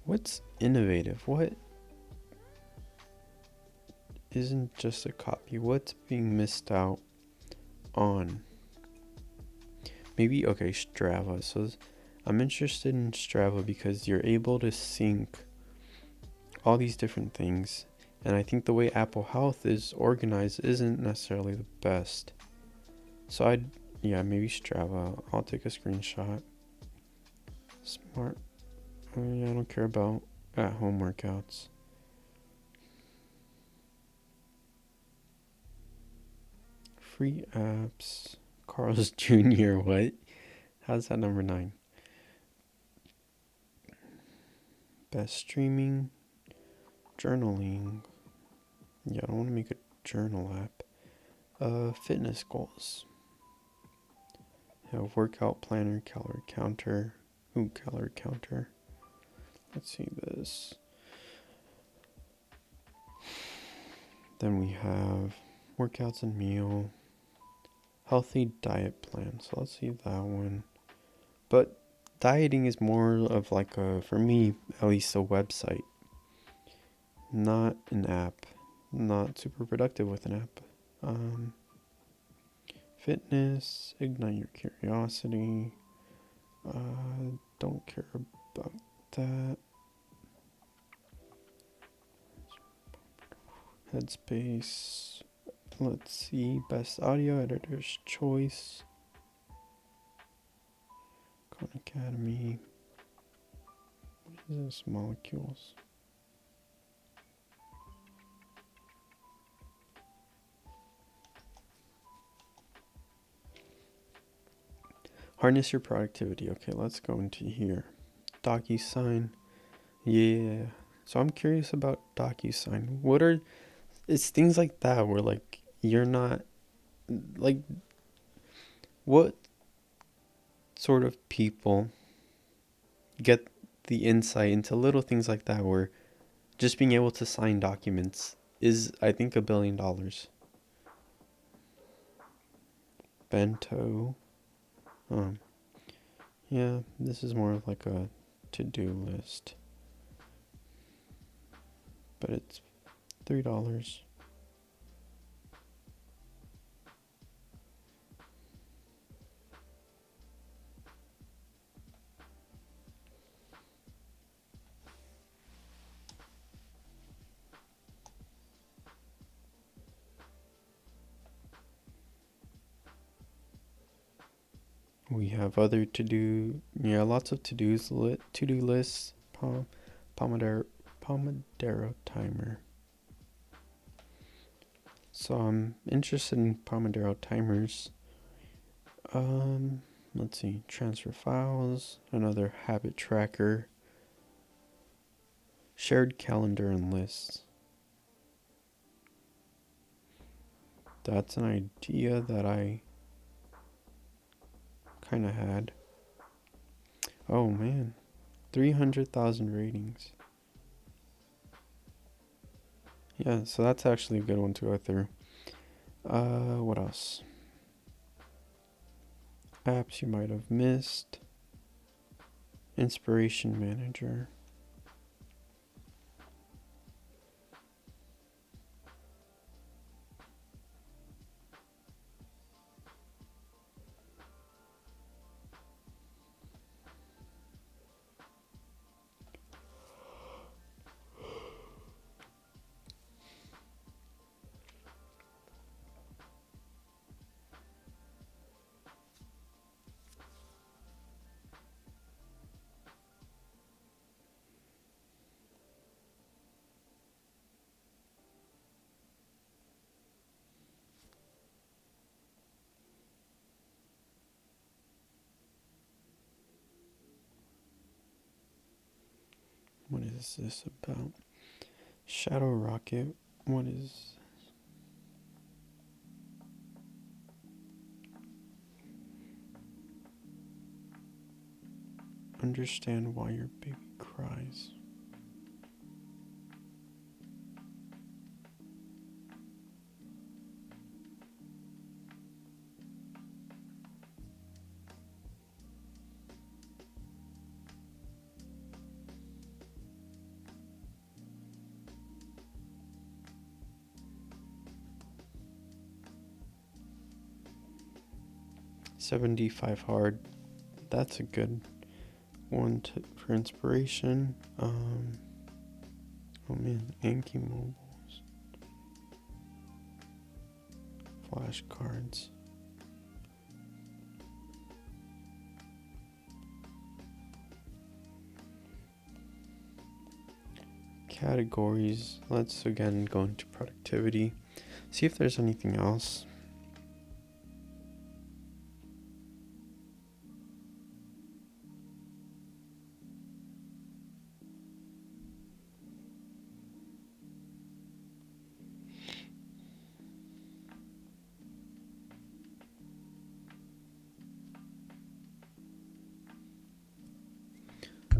S1: What's innovative? What isn't just a copy? What's being missed out on? Maybe, okay, Strava. So I'm interested in Strava because you're able to sync all these different things. And I think the way Apple Health is organized isn't necessarily the best. So maybe Strava. I'll take a screenshot. Smart. I don't care about at-home workouts. Free apps. Carl's Jr. What? How's that number 9? Best streaming. Journaling. Yeah, I don't want to make a journal app. Fitness goals. Workout planner, calorie counter. Calorie counter. Let's see this. Then we have workouts and meal. Healthy diet plan. So let's see that one. But dieting is more of like for me, at least a website. Not an app. Not super productive with an app. Fitness, ignite your curiosity. Don't care about that. Headspace. Let's see. Best audio, editor's choice. Khan Academy. What is this? Molecules. Harness your productivity. Okay, let's go into here. DocuSign. Yeah. So I'm curious about DocuSign. It's things like that where like you're not like what sort of people get the insight into little things like that where just being able to sign documents is, I think, $1 billion. Bento. Yeah, this is more of like a to-do list. But it's $3. We have other lots of to-do lists. Pomodoro timer. So I'm interested in Pomodoro timers. Let's see. Transfer files. Another habit tracker. Shared calendar and lists. That's an idea that I kind of had. Oh man, 300,000 ratings. Yeah, so that's actually a good one to go through. What else? Apps you might have missed. Inspiration Manager. What is this about? Shadow Rocket. What is... Understand why your baby cries. $75 hard. That's a good one for inspiration. Oh man, Anki mobiles, flashcards. Categories. Let's again go into productivity. See if there's anything else.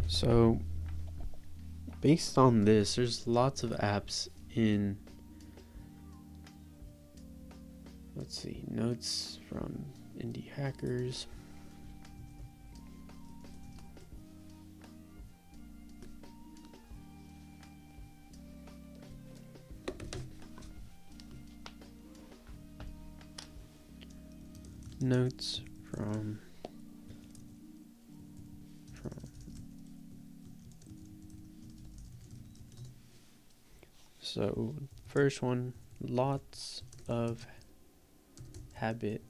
S1: So based on this, there's lots of apps in, let's see, notes from indie hackers. Notes from So first one, lots of habit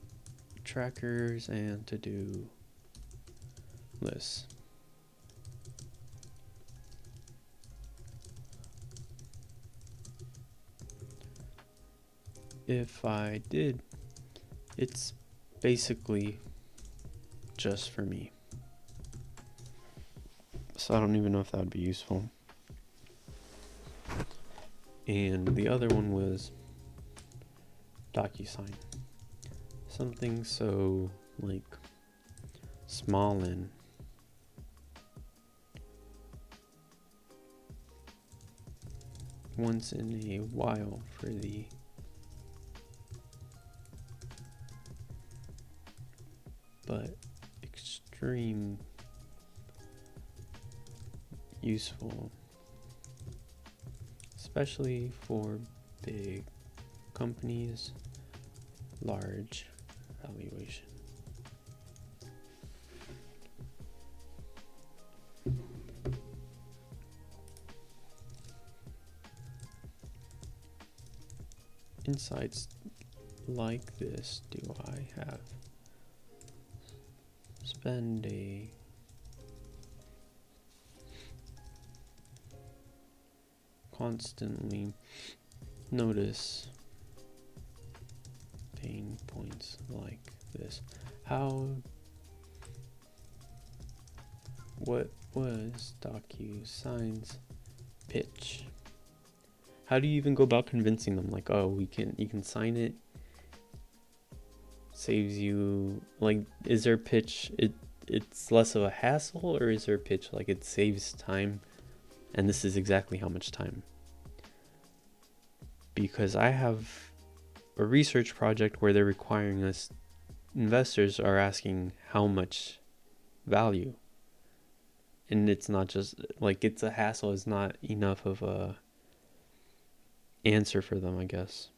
S1: trackers and to-do lists. If I did, it's basically just for me. So I don't even know if that would be useful. And the other one was DocuSign. Something so like small and once in a while for the but extreme useful, especially for big companies, large valuation. Insights like this do I have? Spend a constantly notice pain points like this. What was DocuSign's pitch? How do you even go about convincing them? Like, oh, you can sign it. Saves you, like, is their pitch it's less of a hassle, or is their pitch like it saves time and this is exactly how much time? Because I have a research project where they're requiring us, investors are asking how much value, and it's not just like it's a hassle, it's not enough of a answer for them, I guess,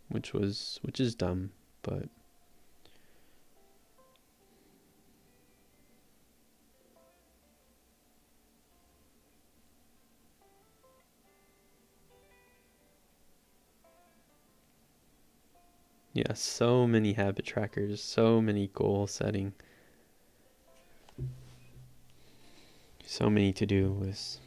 S1: which is dumb, but yeah, so many habit trackers, so many goal setting, so many to-do lists.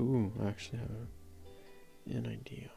S1: Ooh, I actually have an idea.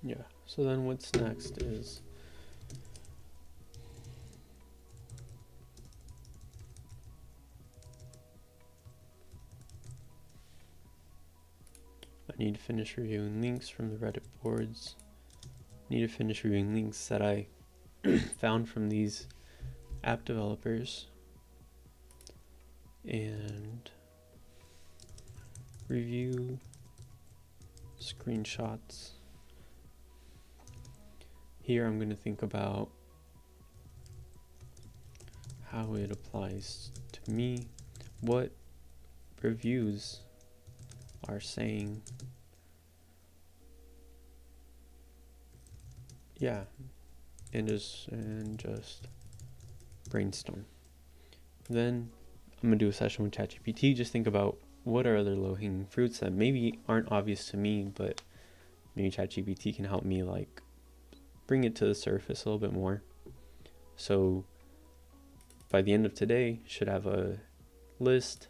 S1: Yeah, so then what's next is I need to finish reviewing links from the Reddit boards. I need to finish reviewing links that I found from these app developers and review screenshots. Here I'm going to think about how it applies to me, what reviews are saying. Yeah, and just brainstorm. Then I'm gonna do a session with ChatGPT. Just think about what are other low-hanging fruits that maybe aren't obvious to me, but maybe ChatGPT can help me like bring it to the surface a little bit more. So by the end of today, should have a list,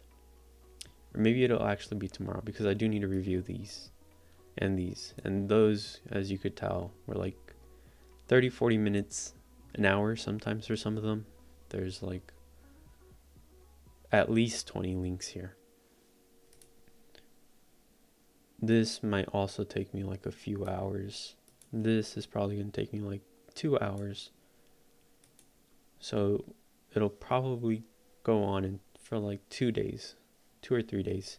S1: or maybe it'll actually be tomorrow because I do need to review these, and those, as you could tell, were like 30-40 minutes, an hour sometimes for some of them. There's like at least 20 links here. This might also take me like a few hours. This is probably going to take me like 2 hours. So it'll probably go on for like 2 days, 2 or 3 days.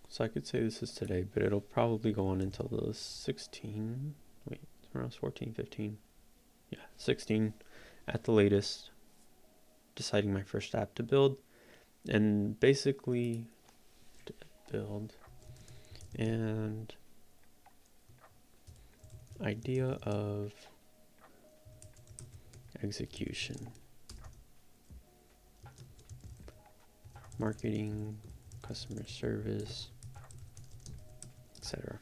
S1: So I could say this is today, but it'll probably go on until the 16, wait, around 14, 15. Yeah, 16 at the latest. Deciding my first app to build, and basically build and idea of execution, marketing, customer service, etc.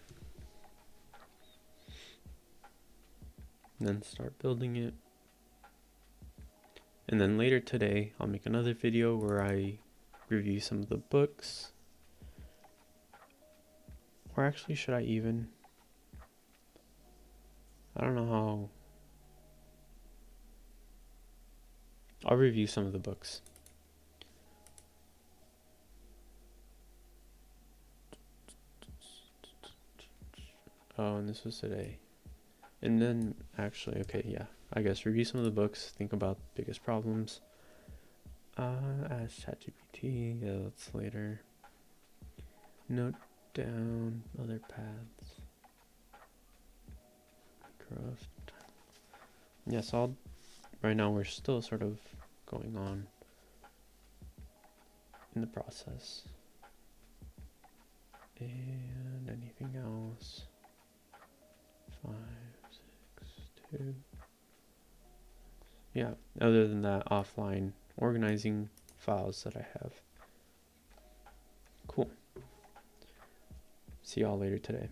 S1: Then start building it. And then later today, I'll make another video where I review some of the books. Or actually, should I even? I don't know how. I'll review some of the books. Oh, and this was today. And then, actually, okay, yeah. I guess review some of the books, think about biggest problems. Ask ChatGPT, yeah, that's later. Note down other paths. Growth. Yeah, so right now we're still sort of going on in the process. And anything else? 5, 6, 2. Yeah, other than that, offline organizing files that I have. Cool. See y'all later today.